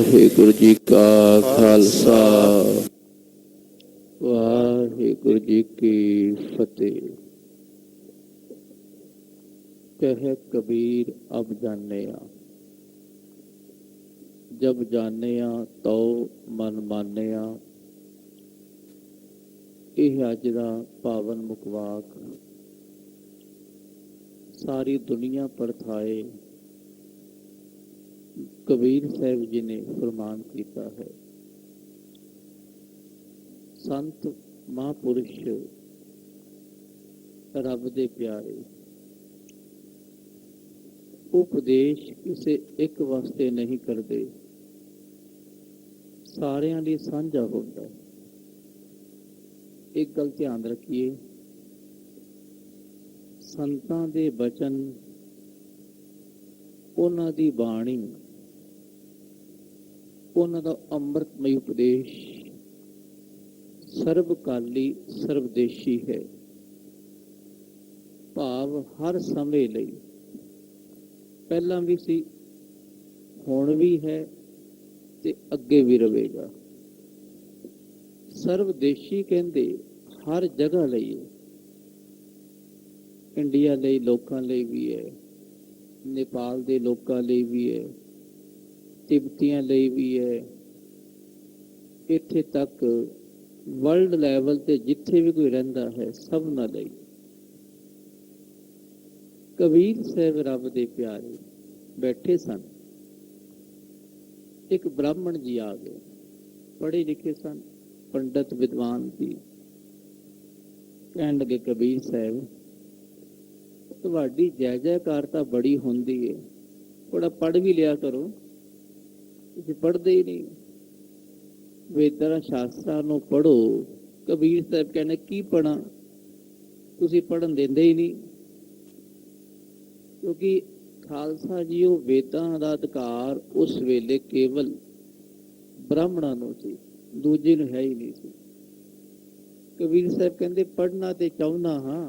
ਵਾਹਿਗੁਰੂ ਜੀ ਕਾ ਖਾਲਸਾ ਵਾਹਿਗੁਰੂ ਜੀ ਕੀ फतेह। कहे कबीर अब जानिया, जब जानिया तो मन मानिया। यह अज दा पावन मुखवाक सारी दुनिया परथाए कबीर साहब जी ने फरमान किया है। संत महापुरुष रब दे प्यारे उपदेश किसी एक वास्ते नहीं करते, सारिਆਂ ਲਈ ਸਾਂਝਾ ਹੁੰਦਾ है। एक गल ध्यान रखिए, संतां दे बचन उन्हां दी बाणी उन्हां दा अंमृतमय उपदेश सर्वकाली सर्वदेशी है। भाव हर समय ਲਈ ਪਹਿਲਾਂ ਵੀ ਸੀ, ਹੁਣ ਵੀ ਹੈ ਤੇ ਅੱਗੇ ਵੀ ਰਹੇਗਾ। ਸਰਵਦੇਸ਼ੀ ਕਹਿੰਦੇ ਹਰ ਜਗ੍ਹਾ ਲਈ ਹੈ। ਇੰਡੀਆ ਲਈ ਲੋਕਾਂ ਲਈ ਵੀ ਹੈ, ਨੇਪਾਲ ਦੇ ਲੋਕਾਂ ਲਈ ਵੀ ਹੈ, ਤਿੱਬਤੀਆਂ ਲਈ ਵੀ ਹੈ, ਇੱਥੇ ਤੱਕ ਵਰਲਡ ਲੈਵਲ ਤੇ ਜਿੱਥੇ ਵੀ ਕੋਈ ਰਹਿੰਦਾ ਹੈ ਸਭਨਾਂ ਲਈ। कबीर साहब रब दे प्यारे बैठे सन, एक ब्राह्मण जी आ गए, पढ़े लिखे सन, पंडित विद्वान जी। कहन लगे कबीर साहब तुहाडी जय जयकार तां बड़ी हुंदी है, थोड़ा पढ़ भी लिया करो, तुसीं पढ़दे ही नहीं। वेदां शास्त्रां नूं पढ़ो। कबीर साहब कहने की पढ़ा, तुसीं पढ़न दिंदे ही नहीं। क्योंकि खालसा जी वो वेदां दा अधिकार उस वेले केवल ब्राह्मणां नूं सी, दूजे नूं है ही नहीं सी। कबीर साहब कहंदे पढ़ना ते चाहुंदा हां,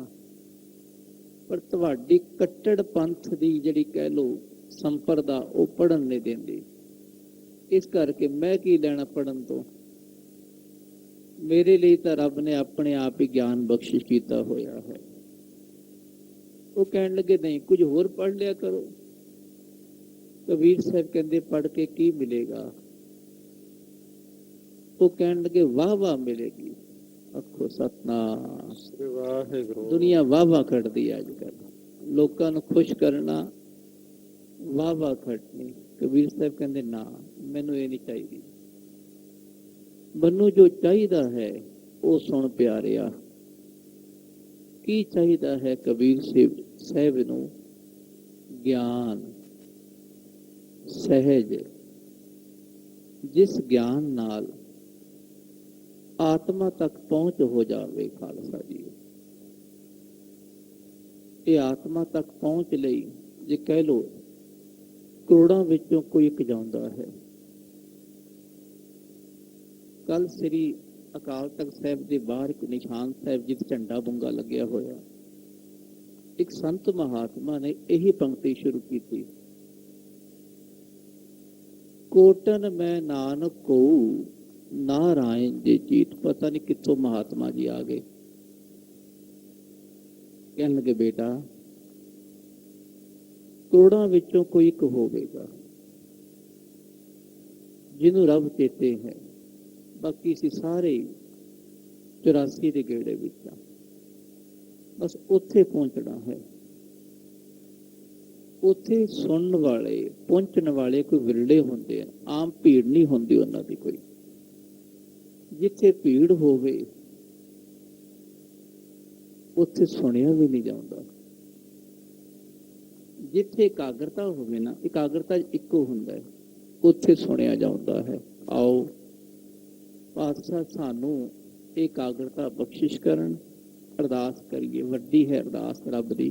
पर तुहाडी कट्टड़ पंथ दी जिहड़ी कह लो संपरदा वो पढ़न नहीं देंदी। इस करके मैं की लैना पढ़न तो, मेरे लिए तो रब ने अपने आप ही ज्ञान बख्शिश किया होया है। वो कहने लगे नहीं कुछ होर पढ़ लिया करो। कबीर साहब कहते पढ़ के की मिलेगा? वो कहने लगे वाह वाह मिलेगी। आखो सतनाम। दुनिया वाह वाह कटती है अजकल, लोगों को खुश करना वाह वाह खटनी। कबीर साहब कहते ना, मैनू ये नहीं चाहिए। मैनू जो चाहिए है वो सुन प्यारिया। की चाहिए है कबीर साहब नूं? ज्ञान सहज, जिस ज्ञान नाल आत्मा तक पहुंच हो जावे। खालसा जी ये आत्मा तक पहुंच लई जे कह लो करोड़ां विचों कोई एक जांदा है। कल श्री अकाल तख्त साहब के बाहर एक निशान साहब जी झंडा बुंगा लग्या होया। एक संत महात्मा ने यही पंक्ति शुरू की थी, कोटन में नानक को नारायण जी जीत। पता नहीं कितों महात्मा जी आ गए। कहने लगे बेटा करोड़ां विचों कोई एक होवेगा जिन्हों रब चेते है, बाकी सी सारे 84 के गेड़े विच बस उत्थे पहुंचना है। उत्थे सुनने वाले पहुंचने वाले कोई विरले होंदे हैं, आम भीड़ नहीं होंदी उन्हां दी कोई। जिथे भीड़ होवे उत्थे सुनिया भी नहीं जाता। जिथे एकाग्रता होवे ना, एकाग्रता इक्को हुंदा है, उत्थे सुनिया जाता है। आओ पातशाह सानू एकाग्रता बख्शिश करन। अरदास करिए, वड्डी है अरदास रब दी।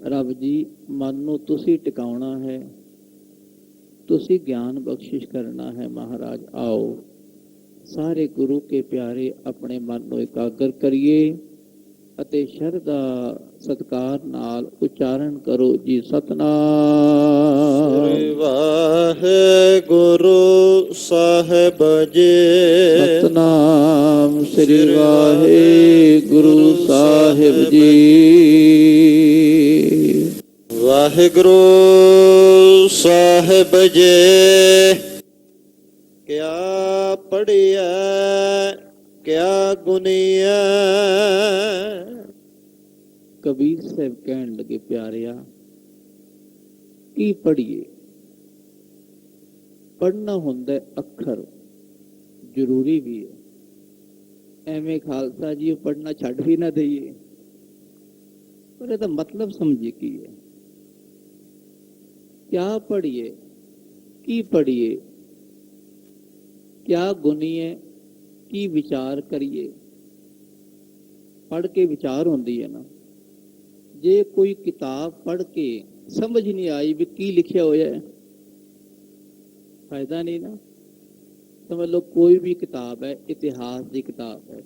रब जी मन नूं तुसीं टिकाउणा है, तुसीं ज्ञान बख्शिश करना है। महाराज आओ सारे गुरु के प्यारे अपने मन को एकाग्र करिए। ਅਤੇ ਸ਼ਰਧਾ ਸਤਿਕਾਰ ਨਾਲ ਉਚਾਰਨ ਕਰੋ ਜੀ। ਸਤਨਾਮ ਸ੍ਰੀ ਵਾਹਿਗੁਰੂ ਸਾਹਿਬ ਜੀ। ਸਤਨਾਮ ਸ੍ਰੀ ਵਾਹਿਗੁਰੂ ਸਾਹਿਬ ਜੀ। ਵਾਹਿਗੁਰੂ ਸਾਹਿਬ ਜੀ ਕਿਆ ਪੜੀਐ ਕਿਆ ਗੁਨੀਐ। ਕਬੀਰ ਸਾਹਿਬ ਕਹਿਣ ਲੱਗੇ, ਪਿਆਰਿਆ ਕੀ ਪੜ੍ਹੀਏ? ਪੜ੍ਹਨਾ ਹੁੰਦਾ ਅੱਖਰ, ਜ਼ਰੂਰੀ ਵੀ ਹੈ। ਐਵੇਂ ਖਾਲਸਾ ਜੀ ਉਹ ਪੜ੍ਹਨਾ ਛੱਡ ਵੀ ਨਾ ਦਈਏ, ਪਰ ਇਹਦਾ ਮਤਲਬ ਸਮਝੀ ਕੀ ਹੈ। ਕਿਆ ਪੜ੍ਹੀਏ, ਕੀ ਪੜ੍ਹੀਏ, ਕਿਆ ਗੁਨੀਏ, ਕੀ ਵਿਚਾਰ ਕਰੀਏ। ਪੜ੍ਹ ਕੇ ਵਿਚਾਰ ਹੁੰਦੀ ਹੈ ਨਾ। ਜੇ ਕੋਈ ਕਿਤਾਬ ਪੜ੍ਹ ਕੇ ਸਮਝ ਨਹੀਂ ਆਈ ਵੀ ਕੀ ਲਿਖਿਆ ਹੋਇਆ ਹੈ, ਫਾਇਦਾ ਨਹੀਂ ਨਾ। ਸਮਝ ਲਓ ਕੋਈ ਵੀ ਕਿਤਾਬ ਹੈ, ਇਤਿਹਾਸ ਦੀ ਕਿਤਾਬ ਹੈ,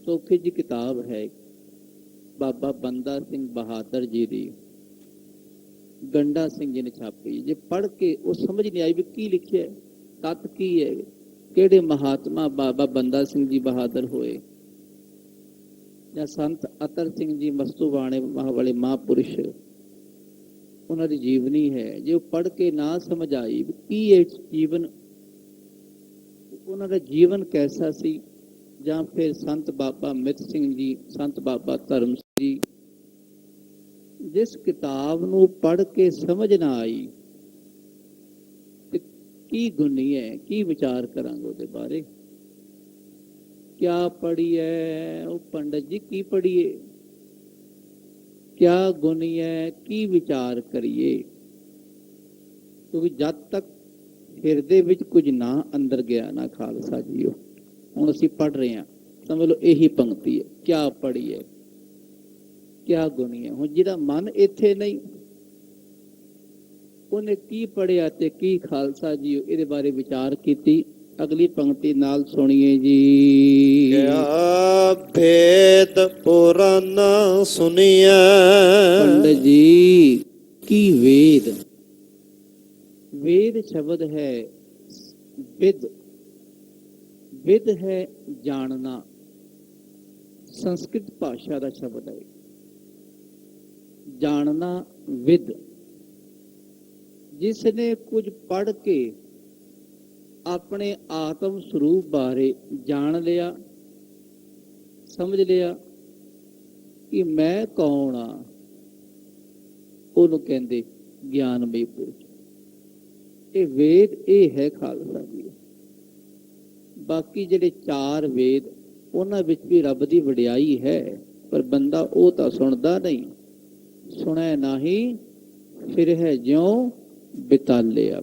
ਸੌਖੀ ਜੀ ਕਿਤਾਬ ਹੈ, ਬਾਬਾ ਬੰਦਾ ਸਿੰਘ ਬਹਾਦਰ ਜੀ ਦੀ, ਗੰਡਾ ਸਿੰਘ ਜੀ ਨੇ ਛਾਪੀ। ਜੇ ਪੜ੍ਹ ਕੇ ਉਹ ਸਮਝ ਨਹੀਂ ਆਈ ਵੀ ਕੀ ਲਿਖਿਆ ਹੈ, ਤੱਤ ਕੀ ਹੈ, ਕਿਹੜੇ ਮਹਾਤਮਾ ਬਾਬਾ ਬੰਦਾ ਸਿੰਘ ਜੀ ਬਹਾਦਰ ਹੋਏ ਜਾਂ ਸੰਤ ਅਤਰ ਸਿੰਘ ਜੀ ਮਸਤੂਬਾਣੇ ਵਾਲੇ ਮਹਾਂਪੁਰਸ਼, ਉਹਨਾਂ ਦੀ ਜੀਵਨੀ ਹੈ। ਜੇ ਉਹ ਪੜ੍ਹ ਕੇ ਨਾ ਸਮਝ ਆਈ ਵੀ ਕੀ ਹੈ ਜੀਵਨ, ਉਹਨਾਂ ਦਾ ਜੀਵਨ ਕੈਸਾ ਸੀ, ਜਾਂ ਫਿਰ ਸੰਤ ਬਾਬਾ ਮਿੱਤ ਸਿੰਘ ਜੀ, ਸੰਤ ਬਾਬਾ ਧਰਮ ਸਿੰਘ ਜੀ, ਜਿਸ ਕਿਤਾਬ ਨੂੰ ਪੜ੍ਹ ਕੇ ਸਮਝ ਨਾ ਆਈ ਤੇ ਕੀ ਗੁਣੀ ਹੈ, ਕੀ ਵਿਚਾਰ ਕਰਾਂਗੇ ਉਹਦੇ ਬਾਰੇ। ਕਿਆ ਪੜ੍ਹੀਏ, ਉਹ ਪੰਡਤ ਜੀ ਕੀ ਪੜ੍ਹੀਏ, ਕਿਆ ਗੁਣੀਏ, ਕੀ ਵਿਚਾਰ ਕਰੀਏ। ਕਿਉਂਕਿ ਜਦ ਤੱਕ ਹਿਰਦੇ ਵਿੱਚ ਕੁਝ ਨਾ ਅੰਦਰ ਗਿਆ ਨਾ ਖਾਲਸਾ ਜੀਓ, ਹੁਣ ਅਸੀਂ ਪੜ੍ਹ ਰਹੇ ਹਾਂ, ਸਮਝ ਲਓ ਇਹੀ ਪੰਕਤੀ ਹੈ, ਕਿਆ ਪੜ੍ਹੀਏ ਕਿਆ ਗੁਣੀਏ। ਹੁਣ ਜਿਹਦਾ ਮਨ ਇੱਥੇ ਨਹੀਂ, ਉਹਨੇ ਕੀ ਪੜ੍ਹਿਆ ਤੇ ਕੀ ਖਾਲਸਾ ਜੀਓ ਇਹਦੇ ਬਾਰੇ ਵਿਚਾਰ ਕੀਤੀ। ਅਗਲੀ ਪੰਕਤੀ ਨਾਲ ਸੁਣੀਏ ਜੀ। ਕਿਆ ਭੇਦ ਪੁਰਾਨ ਸੁਣੀਐ। ਪੰਡਤ ਜੀ ਕੀ ਵੇਦ, ਵੇਦ ਸ਼ਬਦ ਹੈ ਵਿਦ, ਵਿਦ ਹੈ ਜਾਣਨਾ, ਸੰਸਕ੍ਰਿਤ ਭਾਸ਼ਾ ਦਾ ਸ਼ਬਦ ਹੈ ਜਾਣਨਾ, ਵਿਦ। ਜਿਸ ਨੇ ਕੁਝ ਪੜ੍ਹ ਕੇ ਆਪਣੇ ਆਤਮ ਸਰੂਪ ਬਾਰੇ ਜਾਣ ਲਿਆ, ਸਮਝ ਲਿਆ ਕਿ ਮੈਂ ਕੌਣ ਆ, ਉਹਨੂੰ ਕਹਿੰਦੇ ਗਿਆਨਮਈ ਪੁਰਸ਼। ਇਹ ਵੇਦ ਇਹ ਹੈ ਖਾਲਸਾ ਜੀ। ਬਾਕੀ ਜਿਹੜੇ 4 ਵੇਦ, ਉਹਨਾਂ ਵਿੱਚ ਵੀ ਰੱਬ ਦੀ ਵਡਿਆਈ ਹੈ, ਪਰ ਬੰਦਾ ਉਹ ਤਾਂ ਸੁਣਦਾ ਨਹੀਂ। ਸੁਣੈ ਨਾਹੀ ਫਿਰ ਹੈ ਜਿਉ ਬਿਤਾਲਿਆ।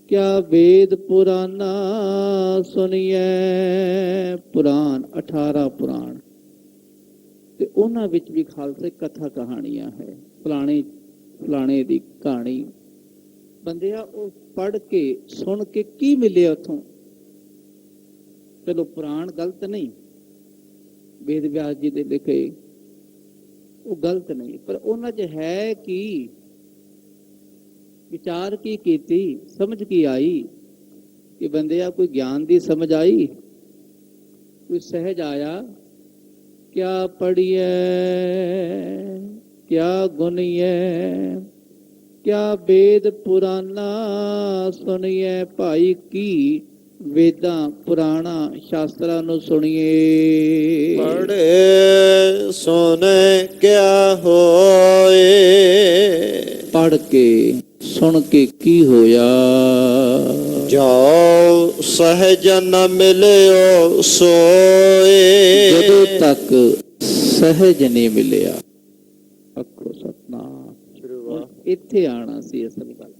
ਕਿਆ ਵੇਦ ਪੁਰਾਨਾ ਸੁਣੀਐ। ਪੁਰਾਣ 18 ਪੁਰਾਣ, ਤੇ ਉਹਨਾਂ ਵਿੱਚ ਵੀ ਖਾਲਸੇ ਕਥਾ ਕਹਾਣੀਆਂ ਹੈ। ਫਲਾਣੇ ਦੀ ਕਹਾਣੀ। ਬੰਦਿਆ ਉਹ ਪੜ੍ਹ ਕੇ ਸੁਣ ਕੇ ਕੀ ਮਿਲਿਆ ਉੱਥੋਂ? ਚਲੋ ਪੁਰਾਣ ਗਲਤ ਨਹੀਂ, ਵੇਦ ਵਿਆਸ ਜੀ ਦੇ ਲਿਖੇ ਉਹ ਗਲਤ ਨਹੀਂ, ਪਰ ਉਹਨਾਂ 'ਚ ਹੈ ਕੀ, ਵਿਚਾਰ ਕੀ ਕੀਤੀ, ਸਮਝ ਕੀ ਆਈ? ਕਿ ਬੰਦਿਆ ਕੋਈ ਗਿਆਨ ਦੀ ਸਮਝ ਆਈ, ਕੋਈ ਸਹਿਜ ਆਇਆ? ਕਿਆ ਪੜ੍ਹੀਏ ਕਿਆ ਗੁਣੀਏ, ਕਿਆ ਵੇਦ ਪੁਰਾਨਾ ਸੁਣੀਏ। ਭਾਈ ਕੀ ਵੇਦਾਂ ਪੁਰਾਣਾ ਸ਼ਾਸਤਰਾਂ ਨੂੰ ਸੁਣੀਏ। ਪੜ੍ਹੇ ਸੁਣੇ ਕਿਆ ਹੋਏ। ਪੜ੍ਹ ਕੇ ਸੁਣ ਕੇ ਕੀ ਹੋਇਆ? ਜਾਓ ਸਹਿਜ ਨ ਮਿਲਿਓ ਸੋਏ। ਜਦੋਂ ਤੱਕ ਸਹਿਜ ਨਹੀਂ ਮਿਲਿਆ। ਆਖੋ ਸਤਨਾਮ। ਇੱਥੇ ਆਣਾ ਸੀ ਅਸਲ ਗੱਲ।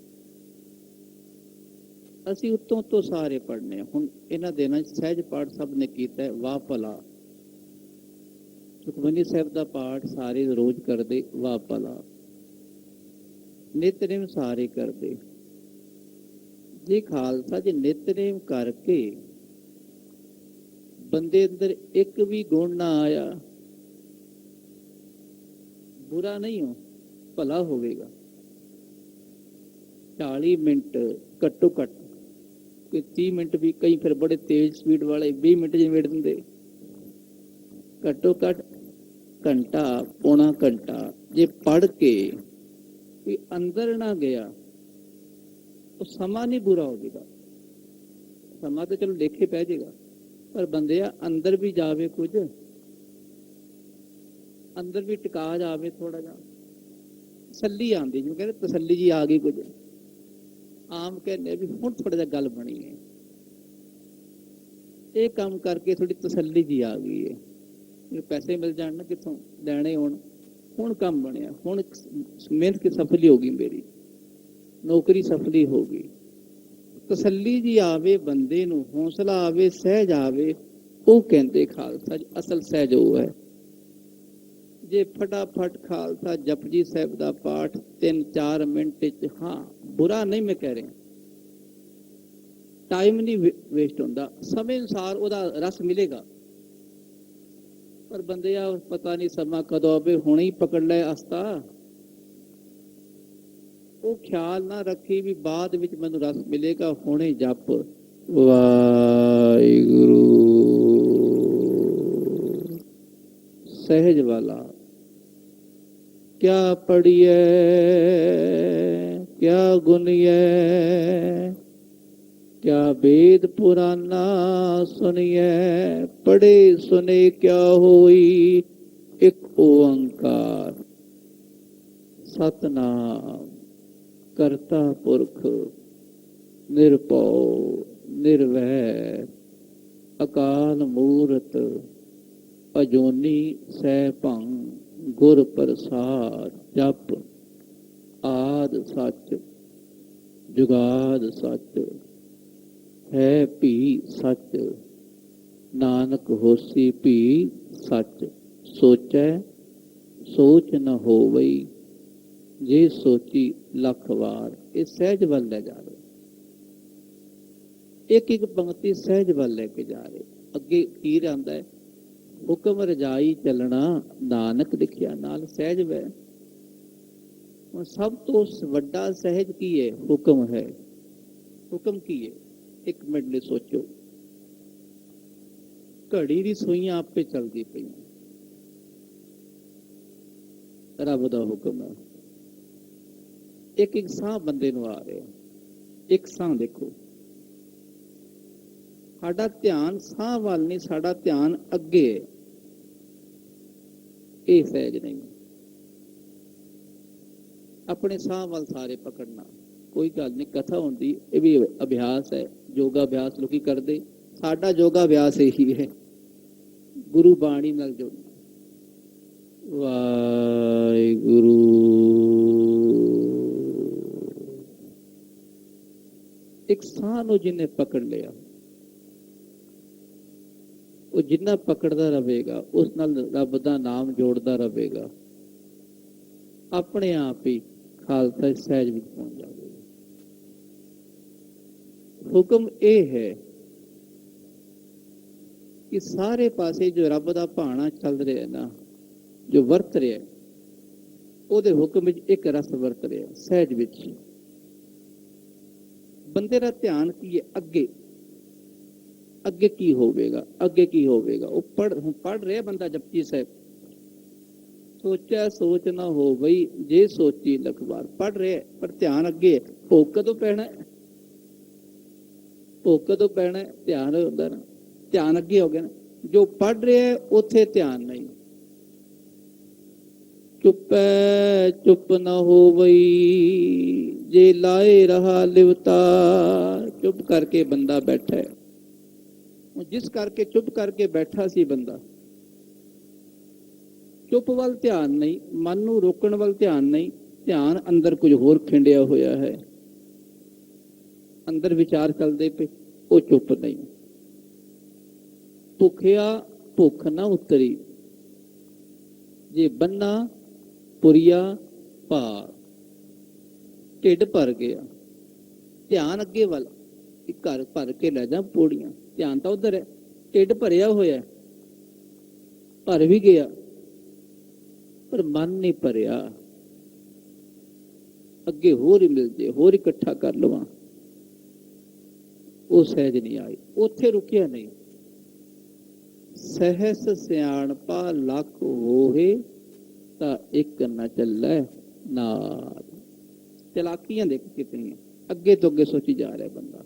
ਅਸੀਂ ਉੱਤੋਂ ਤੋਂ ਸਾਰੇ ਪੜ੍ਹਨੇ। ਹੁਣ ਇਹਨਾਂ ਦਿਨਾਂ 'ਚ ਸਹਿਜ ਪਾਠ ਸਭ ਨੇ ਕੀਤਾ, ਵਾਹ ਭਲਾ। ਸੁਖਮਨੀ ਸਾਹਿਬ ਦਾ ਪਾਠ ਸਾਰੇ ਰੋਜ਼ ਕਰਦੇ, ਵਾਹ ਭਲਾ। ਨਿਤਨੇਮ ਸਾਰੇ ਕਰਦੇ। ਜੇ ਖਾਲਸਾ ਜੀ ਨਿਤਨੇਮ ਕਰਕੇ ਬੰਦੇ ਅੰਦਰ ਇੱਕ ਵੀ ਗੁਣ ਨਾ ਆਇਆ, ਬੁਰਾ ਨਹੀਂ ਹੋ, ਭਲਾ ਹੋਵੇਗਾ। 40 ਮਿੰਟ ਘੱਟੋ ਘੱਟ, ਕੋਈ 30 ਮਿੰਟ ਵੀ, ਕਈ ਫਿਰ ਬੜੇ ਤੇਜ਼ ਸਪੀਡ ਵਾਲੇ 20 ਮਿੰਟ 'ਚ ਨਿਬੇੜ ਦਿੰਦੇ। ਘੱਟੋ ਘੱਟ ਘੰਟਾ, ਪੌਣਾ ਘੰਟਾ ਜੇ ਪੜ੍ਹ ਕੇ ਵੀ ਅੰਦਰ ਨਾ ਗਿਆ, ਉਹ ਸਮਾਂ ਨਹੀਂ ਬੁਰਾ ਹੋਵੇਗਾ। ਸਮਾਂ ਤਾਂ ਚਲੋ ਲੇਖੇ ਪੈ ਜਾਏਗਾ, ਪਰ ਬੰਦਿਆ ਅੰਦਰ ਵੀ ਜਾਵੇ, ਕੁਝ ਅੰਦਰ ਵੀ ਟਿਕਾ ਜਾਵੇ, ਥੋੜਾ ਜਿਹਾ ਤਸੱਲੀ ਆਉਂਦੀ। ਜਿਵੇਂ ਕਹਿੰਦੇ ਤਸੱਲੀ ਜੀ ਆ ਗਈ, ਕੁਝ ਆਮ ਕਹਿੰਦੇ ਵੀ ਹੁਣ ਥੋੜਾ ਜਿਹਾ ਗੱਲ ਬਣੀ ਹੈ, ਇਹ ਕੰਮ ਕਰਕੇ ਥੋੜੀ ਤਸੱਲੀ ਜੀ ਆ ਗਈ ਹੈ, ਪੈਸੇ ਮਿਲ ਜਾਣ ਨਾ ਕਿੱਥੋਂ ਲੈਣੇ ਹੋਣ, ਹੁਣ ਕੰਮ ਬਣਿਆ, ਹੁਣ ਮਿਹਨਤ ਸਫਲੀ ਹੋ ਗਈ, ਮੇਰੀ ਨੌਕਰੀ ਸਫਲੀ ਹੋ ਗਈ। ਤਸੱਲੀ ਜੀ ਆਵੇ ਬੰਦੇ ਨੂੰ, ਹੌਸਲਾ ਆਵੇ, ਸਹਿਜ ਆਵੇ, ਉਹ ਕਹਿੰਦੇ ਖਾਲਸਾ ਜੀ ਅਸਲ ਸਹਿਜ ਉਹ ਹੈ। ਜੇ ਫਟਾਫਟ ਖਾਲਸਾ ਜਪਜੀ ਸਾਹਿਬ ਦਾ ਪਾਠ 3-4 ਮਿੰਟ 'ਚ, ਹਾਂ ਬੁਰਾ ਨਹੀਂ ਮੈਂ ਕਹਿ ਰਿਹਾ, ਟਾਈਮ ਨਹੀਂ ਵੇਸਟ ਹੁੰਦਾ, ਸਮੇਂ ਅਨੁਸਾਰ ਉਹਦਾ ਰਸ ਮਿਲੇਗਾ। ਪਰ ਬੰਦੇ ਆ ਪਤਾ ਨਹੀਂ ਸਮਾਂ ਕਦੋਂ ਆਵੇ, ਹੁਣੇ ਹੀ ਪਕੜ ਲੈ ਅਸਤਾ, ਉਹ ਖਿਆਲ ਨਾ ਰੱਖੀ ਵੀ ਬਾਅਦ ਵਿੱਚ ਮੈਨੂੰ ਰਸ ਮਿਲੇਗਾ, ਹੁਣੇ ਜਪ ਵਾਹਿਗੁਰੂ। ਸਹਿਜ ਵਾਲਾ ਕਿਆ ਪੜੀਏ, ਕਿਆ ਗੁਨੀਏ, ਕਿਆ वेद पुराना सुनिए, पढ़े सुने क्या होई, एक ओंकार सतनाम करता पुरख निरभउ निर्वैर अकाल मूरत अजोनी सैभं गुर प्रसाद। जप आद सच जुगाद सच है भी सच, नानक होसी भी सच, सोचै सोच न होवई, जे सोची लख वार। ये सहज वल ले जा रहे, एक एक पंक्ति सहज वल लेके जा रहे। अगे हीर आंदा है, हुक्म रजाई चलना नानक लिखिया नाल। सहज वै सब तो वड्डा सहज की है, हुक्म है। हुक्म की है, एक मिनट लिए सोचो, घड़ी दी सूइयां आपे चलती पई, रब दा हुक्म है। एक एक साह बंदे नूं आ रहा, एक साह देखो, साडा ध्यान साह वाल नहीं, साडा ध्यान अगे है, ये सहज नहीं। अपने साह वाल सारे पकड़ना, कोई गल नहीं, कथा होंदी, ये भी अभ्यास है, योगा अभ्यास लोग करते, साडा योगा अभ्यास यही है, गुरु बाणी नाल जुड़ना। वाहिगुरू। एक साह नूं जिन्हें पकड़ लिया, वो जिन्ना पकड़दा रहेगा उस नाल रब दा नाम जोड़दा रहेगा, अपने आप ही खालसा सहज विच पहुंच जाएगा। हुक्म ये है कि सारे पासे जो रब दा भाना चल रहा है ना, जो वरत रहा है, ਉਹਦੇ हुक्म विच एक रस वरत रहा है, सहज विच। बंदे का ध्यान की है अगे, अगे की होवेगा, अगे की होवेगा। वो पढ़ रहा बंदा जपजी साहब, सोचा सोच ना हो बई, जे सोची लखबार। पढ़ रहा है पर ध्यान अगे है, भोग कदों पैना है, भोग कदों पैना है, ध्यान होता ना, ध्यान अगे हो गया ना। जो पढ़ रहा है उथे ध्यान नहीं, चुप है चुप ना हो बई, जे लाए रहा लिवता। चुप करके बंदा बैठा है, जिस करके चुप करके बैठा सी बंदा, चुप वाल ध्यान नहीं, मन नूं रोकण वाल ध्यान नहीं, ध्यान अंदर कुछ होर खिंडिया होया है, अंदर विचार चलते पे, वो चुप नहीं। भुखिया भुख ना उतरी, जे बन्ना पुरिया भार। ढिड भर गया, ध्यान अगे वाल, घर भर के लै जा पौड़ियां, ध्यान तो उधर है, ਢਿੱਡ ਭਰਿਆ ਹੋਇਆ, ਭਰ ਵੀ ਗਿਆ, ਪਰ ਮਨ ਨਹੀਂ ਭਰਿਆ। ਅੱਗੇ ਹੋਰ ਹੀ ਮਿਲ ਜੇ, ਹੋਰ ਇਕੱਠਾ ਕਰ ਲਵਾਂ, ਉਹ ਸਹਿਜ ਨਹੀਂ ਆਈ, ਉੱਥੇ ਰੁਕਿਆ ਨਹੀਂ। ਸਹਿਸ ਸਿਆਣਪਾ ਲੱਖ ਹੋਏ ਤਾਂ ਇੱਕ ਨਾ ਚੱਲੈ ਨਾਲ। ਚਲਾਕੀਆਂ ਦੇਖ ਕਿਤਨੀਆਂ, ਅੱਗੇ ਤੋਂ ਅੱਗੇ ਸੋਚੀ ਜਾ ਰਿਹਾ ਬੰਦਾ,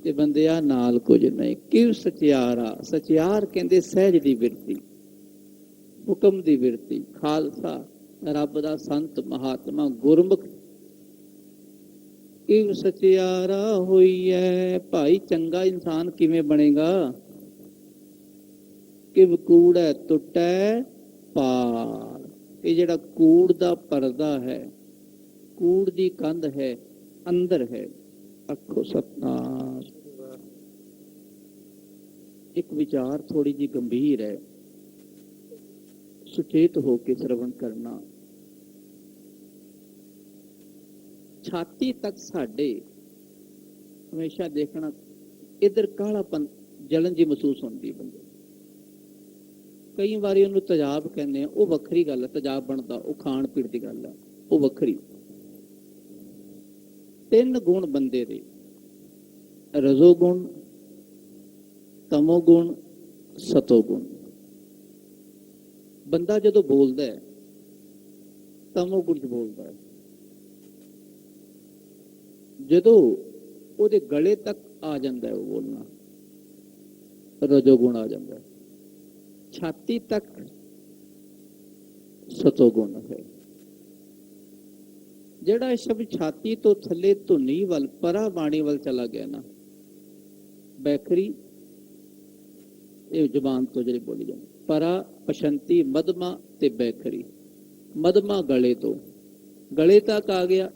ਤੇ ਬੰਦਿਆ ਨਾਲ ਕੁਝ ਨਹੀਂ। ਕਿਉ ਸਚਿਆਰਾ, ਸਚਿਆਰ ਕਹਿੰਦੇ ਸਹਿਜ ਦੀ ਬਿਰਤੀ, ਹੁਕਮ ਦੀ ਬਿਰਤੀ, ਖਾਲਸਾ ਰੱਬ ਦਾ ਸੰਤ ਮਹਾਤਮਾ ਗੁਰਮੁਖ। ਕਿਉ ਸਚਿਆਰਾ ਹੋਈਐ, ਭਾਈ ਚੰਗਾ ਇਨਸਾਨ ਕਿਵੇਂ ਬਣੇਗਾ? ਕਿਵ ਕੂੜੈ ਟੁੱਟੈ ਪਾਰ। ਇਹ ਜਿਹੜਾ ਕੂੜ ਦਾ ਪਰਦਾ ਹੈ, ਕੂੜ ਦੀ ਕੰਧ ਹੈ, ਅੰਦਰ ਹੈ। ਆਖੋ ਸਤਨਾਮ। ਇੱਕ ਵਿਚਾਰ ਥੋੜੀ ਜਿਹੀ ਗੰਭੀਰ ਹੈ, ਸੁਚੇਤ ਹੋ ਕੇ ਸਰਵਣ ਕਰਨਾ। ਛਾਤੀ ਤੱਕ ਸਾਡੇ ਹਮੇਸ਼ਾ ਦੇਖਣਾ, ਇਧਰ ਕਾਲਾਪਨ ਜਲਨ ਜੀ ਮਹਿਸੂਸ ਹੁੰਦੀ ਬੰਦੇ। ਕਈ ਵਾਰੀ ਉਹਨੂੰ ਤੇਜ਼ਾਬ ਕਹਿੰਦੇ ਆ, ਉਹ ਵੱਖਰੀ ਗੱਲ ਹੈ, ਤੇਜ਼ਾਬ ਬਣਦਾ ਉਹ ਖਾਣ ਪੀਣ ਦੀ ਗੱਲ ਹੈ, ਉਹ ਵੱਖਰੀ। ਤਿੰਨ ਗੁਣ ਬੰਦੇ ਦੇ, ਰਜੋ ਗੁਣ, ਤਮੋ ਗੁਣ, ਸਤੋ ਗੁਣ। ਬੰਦਾ ਜਦੋਂ ਬੋਲਦਾ ਹੈ ਤਮੋ ਗੁਣ ਚ ਬੋਲਦਾ ਹੈ, ਜਦੋਂ ਉਹਦੇ ਗਲੇ ਤੱਕ ਆ ਜਾਂਦਾ ਹੈ ਉਹ ਬੋਲਣਾ, ਰਜੋ ਗੁਣ ਆ ਜਾਂਦਾ ਹੈ। ਛਾਤੀ ਤੱਕ ਸਤੋ ਗੁਣ ਹੈ। ਜਿਹੜਾ ਸ਼ਬਦ ਛਾਤੀ ਤੋਂ ਥੱਲੇ ਧੁਨੀ ਵੱਲ, ਪਰਾ ਬਾਣੀ ਵੱਲ ਚਲਾ ਗਿਆ ਨਾ, ਬੈਖਰੀ, ਇਹ ਜ਼ੁਬਾਨ ਤੋਂ ਜਿਹੜੀ ਬੋਲੀ ਜਾਂਦੀ, ਪਰਾ, ਪਸ਼ੰਤੀ, ਮਧਮਾ ਤੇ ਬੈਖਰੀ। ਮਧਮਾ ਗਲੇ ਤੋਂ, ਗਲੇ ਤੱਕ ਆ ਗਿਆ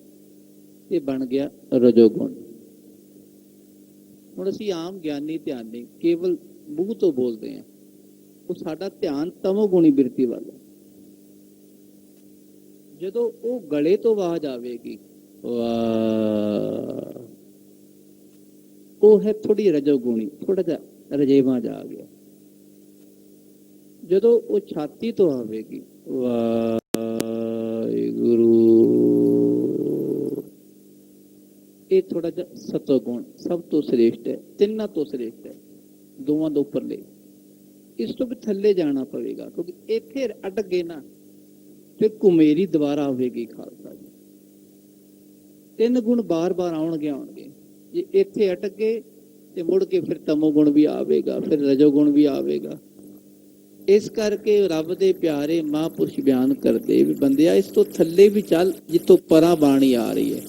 ਤੇ ਬਣ ਗਿਆ ਰਜੋਗੁਣ। ਹੁਣ ਅਸੀਂ ਆਮ ਗਿਆਨੀ ਧਿਆਨੀ ਕੇਵਲ ਮੂੰਹ ਤੋਂ ਬੋਲਦੇ ਹਾਂ, ਉਹ ਸਾਡਾ ਧਿਆਨ ਤਮੋਗੁਣੀ ਬਿਰਤੀ ਵੱਲ। ਜਦੋਂ ਉਹ ਗਲੇ ਤੋਂ ਆਵਾਜ਼ ਆਵੇਗੀ, ਵਾਹ, ਉਹ ਹੈ ਥੋੜੀ ਰਜੋਗੁਣੀ, ਥੋੜਾ ਜਿਹਾ ਰਜੇਵਾਂ ਜਾ ਆ ਗਿਆ। ਜਦੋਂ ਉਹ ਛਾਤੀ ਤੋਂ ਆਵੇਗੀ, ਵਾਹਿਗੁਰੂ, ਇਹ ਥੋੜਾ ਜਿਹਾ ਸਤੋਗੁਣ, ਸਭ ਤੋਂ ਸ੍ਰੇਸ਼ਟ ਹੈ, ਤਿੰਨਾਂ ਤੋਂ ਸ੍ਰੇਸ਼ਟ ਹੈ, ਦੋਵਾਂ ਤੋਂ ਉੱਪਰਲੇ। ਇਸ ਤੋਂ ਵੀ ਥੱਲੇ ਜਾਣਾ ਪਵੇਗਾ, ਕਿਉਂਕਿ ਇੱਥੇ ਅਟਕ ਗਏ ਨਾ, ਫਿਰ ਘੁਮੇਰੀ ਦੁਬਾਰਾ ਆਵੇਗੀ ਖਾਲਸਾ ਜੀ। ਤਿੰਨ ਗੁਣ ਬਾਰ-ਬਾਰ ਆਉਣਗੇ। ਜੇ ਇੱਥੇ ਅਟਕ ਗਏ ਤੇ ਮੁੜ ਕੇ ਫਿਰ ਤਮੋ ਗੁਣ ਵੀ ਆਵੇਗਾ, ਫਿਰ ਰਜੋ ਗੁਣ ਵੀ ਆਵੇਗਾ। ਇਸ ਕਰਕੇ ਰੱਬ ਦੇ ਪਿਆਰੇ ਮਹਾਂਪੁਰਸ਼ ਬਿਆਨ ਕਰਦੇ ਵੀ ਬੰਦਿਆ, ਇਸ ਤੋਂ ਥੱਲੇ ਵੀ ਚੱਲ, ਜਿੱਥੋਂ ਪਰਾਂ ਬਾਣੀ ਆ ਰਹੀ ਹੈ।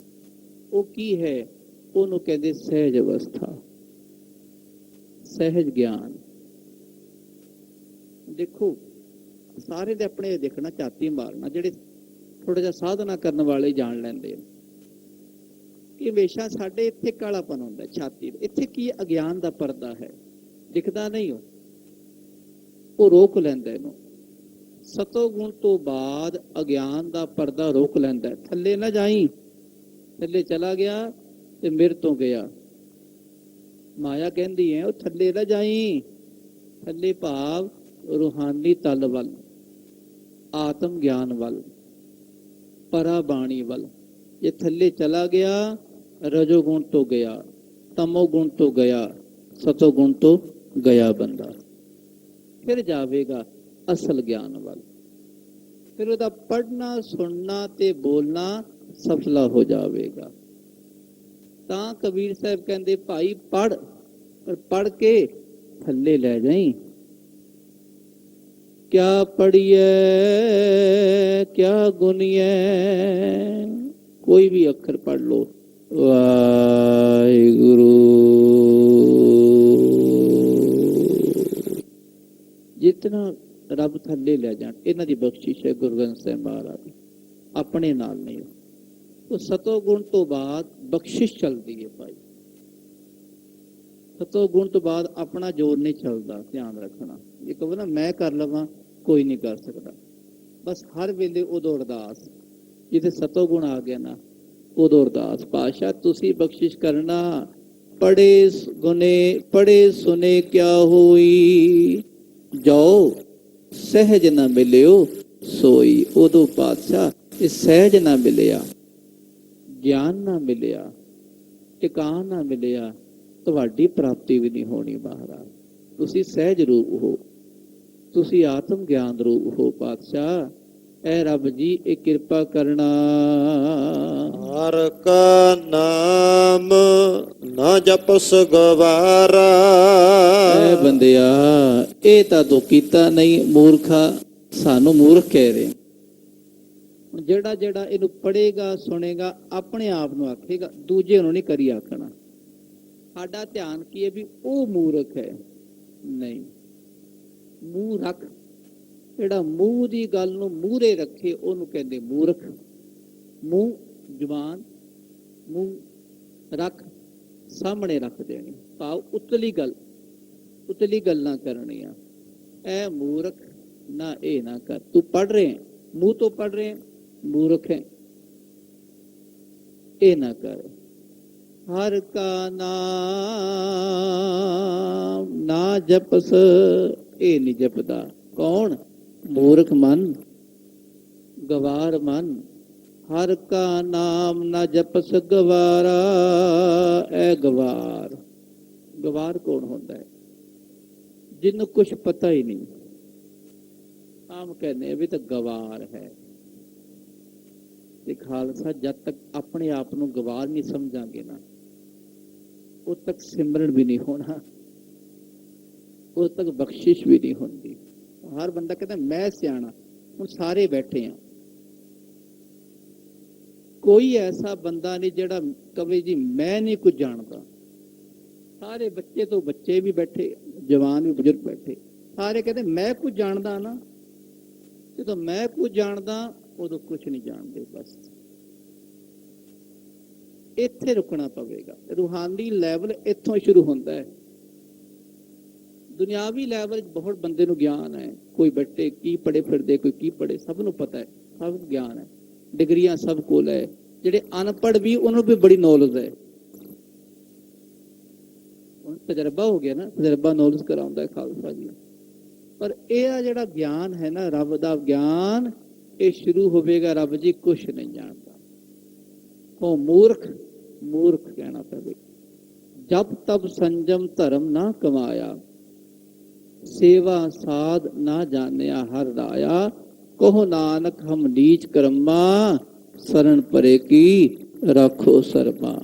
ਉਹ ਕੀ ਹੈ? ਉਹਨੂੰ ਕਹਿੰਦੇ ਸਹਿਜ ਅਵਸਥਾ, ਸਹਿਜ ਗਿਆਨ। ਦੇਖੋ, ਸਾਰੇ ਦੇ ਆਪਣੇ ਦੇਖਣਾ, ਝਾਤੀ ਮਾਰਨਾ। ਜਿਹੜੇ ਥੋੜਾ ਜਿਹਾ ਸਾਧਨਾ ਕਰਨ ਵਾਲੇ ਜਾਣ ਲੈਂਦੇ ਕਿ ਹਮੇਸ਼ਾ ਸਾਡੇ ਇੱਥੇ ਕਾਲਾਪਨ ਹੁੰਦਾ ਛਾਤੀ ਦੇ। ਇੱਥੇ ਕੀ ਅਗਿਆਨ ਦਾ ਪਰਦਾ ਹੈ, ਦਿਖਦਾ ਨਹੀਂ। ਉਹ ਰੋਕ ਲੈਂਦਾ ਇਹਨੂੰ। ਸਤੋ ਗੁਣ ਤੋਂ ਬਾਅਦ ਅਗਿਆਨ ਦਾ ਪਰਦਾ ਰੋਕ ਲੈਂਦਾ। ਥੱਲੇ ਨਾ ਜਾਈ, ਥੱਲੇ ਚਲਾ ਗਿਆ ਤੇ ਮੇਰੇ ਤੋਂ ਗਿਆ। ਮਾਇਆ ਕਹਿੰਦੀ ਹੈ ਉਹ ਥੱਲੇ ਨਾ ਜਾਈ। ਥੱਲੇ ਭਾਵ ਰੂਹਾਨੀ ਤਲ ਵੱਲ, ਆਤਮ ਗਿਆਨ ਵੱਲ, ਪਰਾ ਬਾਣੀ ਵੱਲ। ਜੇ ਥੱਲੇ ਚਲਾ ਗਿਆ, ਰਜੋ ਗੁਣ ਤੋਂ ਗਿਆ, ਤਮੋ ਗੁਣ ਤੋਂ ਗਿਆ, ਸਤੋ ਗੁਣ ਤੋਂ ਗਿਆ ਬੰਦਾ। ਫਿਰ ਜਾਵੇਗਾ ਅਸਲ ਗਿਆਨ ਵੱਲ। ਫਿਰ ਉਹਦਾ ਪੜ੍ਹਨਾ, ਸੁਣਨਾ ਤੇ ਬੋਲਣਾ ਸਫਲਾ ਹੋ ਜਾਵੇਗਾ। ਤਾਂ ਕਬੀਰ ਸਾਹਿਬ ਕਹਿੰਦੇ, ਭਾਈ ਪੜ੍ਹ, ਪਰ ਪੜ੍ਹ ਕੇ ਥੱਲੇ ਲੈ ਜਾਈ। ਕਿਆ ਪੜੀਏ ਕਿਆ ਗੁਨੀਏ, ਕੋਈ ਵੀ ਅੱਖਰ ਪੜ੍ਹ ਲੋ। ਵਾਹਿਗੁਰੂ। ਜਿਤਨਾ ਰੱਬ ਥੱਲੇ ਲੈ ਜਾਣ, ਇਹਨਾਂ ਦੀ ਬਖਸ਼ਿਸ਼ ਹੈ ਗੁਰੂ ਗ੍ਰੰਥ ਸਾਹਿਬ ਮਹਾਰਾਜ, ਆਪਣੇ ਨਾਲ ਨਹੀਂ। ਉਹ ਸਤੋ ਗੁਣ ਤੋਂ ਬਾਅਦ ਬਖਸ਼ਿਸ਼ ਚੱਲਦੀ ਹੈ ਭਾਈ। ਸਤੋ ਗੁਣ ਤੋਂ ਬਾਅਦ ਆਪਣਾ ਜ਼ੋਰ ਨਹੀਂ ਚੱਲਦਾ, ਧਿਆਨ ਰੱਖਣਾ। ਇਹ ਕਹੋ ਨਾ ਮੈਂ ਕਰ ਲਵਾਂ, ਕੋਈ ਨਹੀਂ ਕਰ ਸਕਦਾ। ਬਸ ਹਰ ਵੇਲੇ ਉਦੋਂ ਅਰਦਾਸ, ਜਿੱਥੇ ਸਤੋ ਗੁਣ ਆ ਗਿਆ ਨਾ, ਉਦੋਂ ਅਰਦਾਸ, ਪਾਤਸ਼ਾਹ ਤੁਸੀਂ ਬਖਸ਼ਿਸ਼ ਕਰਨਾ, ਪੜੇ ਸੁਨੇ ਕਿਆ ਹੋਈ, ਜੋ ਸਹਿਜ ਨਾ ਮਿਲਿਓ ਸੋਈ। ਉਦੋਂ ਪਾਤਸ਼ਾਹ ਇਹ ਸਹਿਜ ਨਾ ਮਿਲਿਆ, ਗਿਆਨ ਨਾ ਮਿਲਿਆ, ਟਿਕਾਣ ਨਾ ਮਿਲਿਆ, ਤੁਹਾਡੀ ਪ੍ਰਾਪਤੀ ਵੀ ਨਹੀਂ ਹੋਣੀ ਮਹਾਰਾਜ। ਤੁਸੀਂ ਸਹਿਜ ਰੂਪ ਹੋ, ਤੁਸੀਂ ਆਤਮ ਗਿਆਨ ਰੂਪ ਹੋ ਪਾਤਸ਼ਾਹ। ਐ ਰੱਬ ਜੀ ਇਹ ਕਿਰਪਾ ਕਰਨਾ। ਹਰ ਕਾ ਨਾਮ ਨਾ ਜਪਸ ਗਵਾਰਾ। ਐ ਬੰਦਿਆ ਇਹ ਤਾਂ ਤੂੰ ਕੀਤਾ ਨਹੀਂ ਮੂਰਖਾ, ਸਾਨੂੰ ਮੂਰਖ ਕਹਿ ਰਹੇ। ਜਿਹੜਾ ਜਿਹੜਾ ਇਹਨੂੰ ਪੜ੍ਹੇਗਾ ਸੁਣੇਗਾ ਆਪਣੇ ਆਪ ਨੂੰ ਆਖੇਗਾ, ਦੂਜੇ ਨੂੰ ਨਹੀਂ ਕਰੀ ਆਖਣਾ। ਸਾਡਾ ਧਿਆਨ ਕੀ ਹੈ ਵੀ ਉਹ ਮੂਰਖ ਹੈ, ਨਹੀਂ। ਮੂੰਹ ਰੱਖ, ਜਿਹੜਾ ਮੂੰਹ ਦੀ ਗੱਲ ਨੂੰ ਮੂਹਰੇ ਰੱਖੇ ਉਹਨੂੰ ਕਹਿੰਦੇ ਮੂਰਖ। ਮੂੰਹ ਜ਼ੁਬਾਨ ਮੂੰਹ ਰੱਖ, ਸਾਹਮਣੇ ਰੱਖ ਦੇਣੀ, ਭਾਵ ਉਤਲੀ ਗੱਲਾਂ ਕਰਨੀਆਂ। ਐ ਮੂਰਖ ਨਾ ਇਹ ਨਾ ਕਰ। ਤੂੰ ਪੜ੍ਹ ਰਹੇ ਮੂੰਹ ਤੋਂ ਪੜ੍ਹ ਰਹੇ ਮੂਰਖ ਹੈ, ਇਹ ਨਾ ਕਰ। ਹਰ ਕਾ ਨਾਮ ਨਾ ਜਪਸ, ਇਹ ਨਹੀਂ ਜਪਦਾ। ਕੌਣ? ਮੂਰਖ ਮਨ, ਗਵਾਰ ਮਨ। ਹਰ ਕਾ ਨਾਮ ਨਾ ਜਪਸ ਗਵਾਰਾ। ਇਹ ਗਵਾਰ ਕੌਣ ਹੁੰਦਾ ਹੈ? ਜਿਹਨੂੰ ਕੁਛ ਪਤਾ ਹੀ ਨਹੀਂ। ਆਮ ਕਹਿੰਦੇ ਵੀ ਤਾਂ ਗਵਾਰ ਹੈ। ਤੇ ਖਾਲਸਾ ਜਦ ਤੱਕ ਆਪਣੇ ਆਪ ਨੂੰ ਗਵਾਰ ਨਹੀਂ ਸਮਝਾਂਗੇ ਨਾ, ਉਦ ਤੱਕ ਸਿਮਰਨ ਵੀ ਨਹੀਂ ਹੋਣਾ, ਉਦ ਤੱਕ ਬਖਸ਼ਿਸ਼ ਵੀ ਨਹੀਂ ਹੁੰਦੀ। ਹਰ ਬੰਦਾ ਕਹਿੰਦਾ ਮੈਂ ਸਿਆਣਾ। ਹੁਣ ਸਾਰੇ ਬੈਠੇ ਆ, ਕੋਈ ਐਸਾ ਬੰਦਾ ਨਹੀਂ ਜਿਹੜਾ ਕਵੇ ਜੀ ਮੈਂ ਨਹੀਂ ਕੁਝ ਜਾਣਦਾ। ਸਾਰੇ ਬੱਚੇ ਤੋਂ ਬੱਚੇ ਵੀ ਬੈਠੇ, ਜਵਾਨ ਵੀ ਬਜ਼ੁਰਗ ਬੈਠੇ, ਸਾਰੇ ਕਹਿੰਦੇ ਮੈਂ ਕੁਝ ਜਾਣਦਾ ਨਾ। ਜਦੋਂ ਮੈਂ ਕੁਝ ਜਾਣਦਾ ਉਦੋਂ ਕੁਛ ਨਹੀਂ ਜਾਣਦੇ। ਬਸ ਇੱਥੇ ਰੁਕਣਾ ਪਵੇਗਾ। ਰੂਹਾਨੀ ਲੈਵਲ ਇੱਥੋਂ ਸ਼ੁਰੂ ਹੁੰਦਾ ਹੈ। ਦੁਨਿਆਵੀ ਲੈਵਲ ਬਹੁਤ ਬੰਦੇ ਨੂੰ ਗਿਆਨ ਹੈ, ਕੋਈ ਬੱਟੇ ਕੀ ਪੜੇ ਫਿਰਦੇ, ਕੋਈ ਕੀ ਪੜੇ, ਸਭ ਨੂੰ ਪਤਾ ਹੈ, ਸਭ ਗਿਆਨ ਹੈ, ਡਿਗਰੀਆਂ ਸਭ ਕੋਲ ਹੈ। ਜਿਹੜੇ ਅਨਪੜ੍ਹ ਵੀ ਉਹਨਾਂ ਨੂੰ ਵੀ ਬੜੀ ਨੌਲੇਜ ਹੈ। ਹੁਣ ਤਜਰਬਾ ਹੋ ਗਿਆ ਨਾ, ਤਜਰਬਾ ਨੌਲੇਜ ਕਰਾਉਂਦਾ ਖਾਲਸਾ ਜੀ। ਪਰ ਇਹ ਜਿਹੜਾ ਗਿਆਨ ਹੈ ਨਾ, ਰੱਬ ਦਾ ਗਿਆਨ, ਇਹ ਸ਼ੁਰੂ ਹੋਵੇਗਾ ਰੱਬ ਜੀ ਕੁਛ ਨਹੀਂ ਜਾਣਦਾ। ਉਹ ਮੂਰਖ ਕਹਿਣਾ ਪਵੇ। ਜਬ ਤਬ ਸੰਜਮ ਧਰਮ ਨਾ ਕਮਾਇਆ, ਸੇਵਾ ਸਾਧ ਨਾ ਜਾਣਿਆ ਹਰ ਰਾਇਆ। ਕਹੋ ਨਾਨਕ ਹਮ ਨੀਚ ਕਰਮਾ, ਸਰਣ ਪਰੇ ਕੀ ਰੱਖੋ ਸਰਮਾ।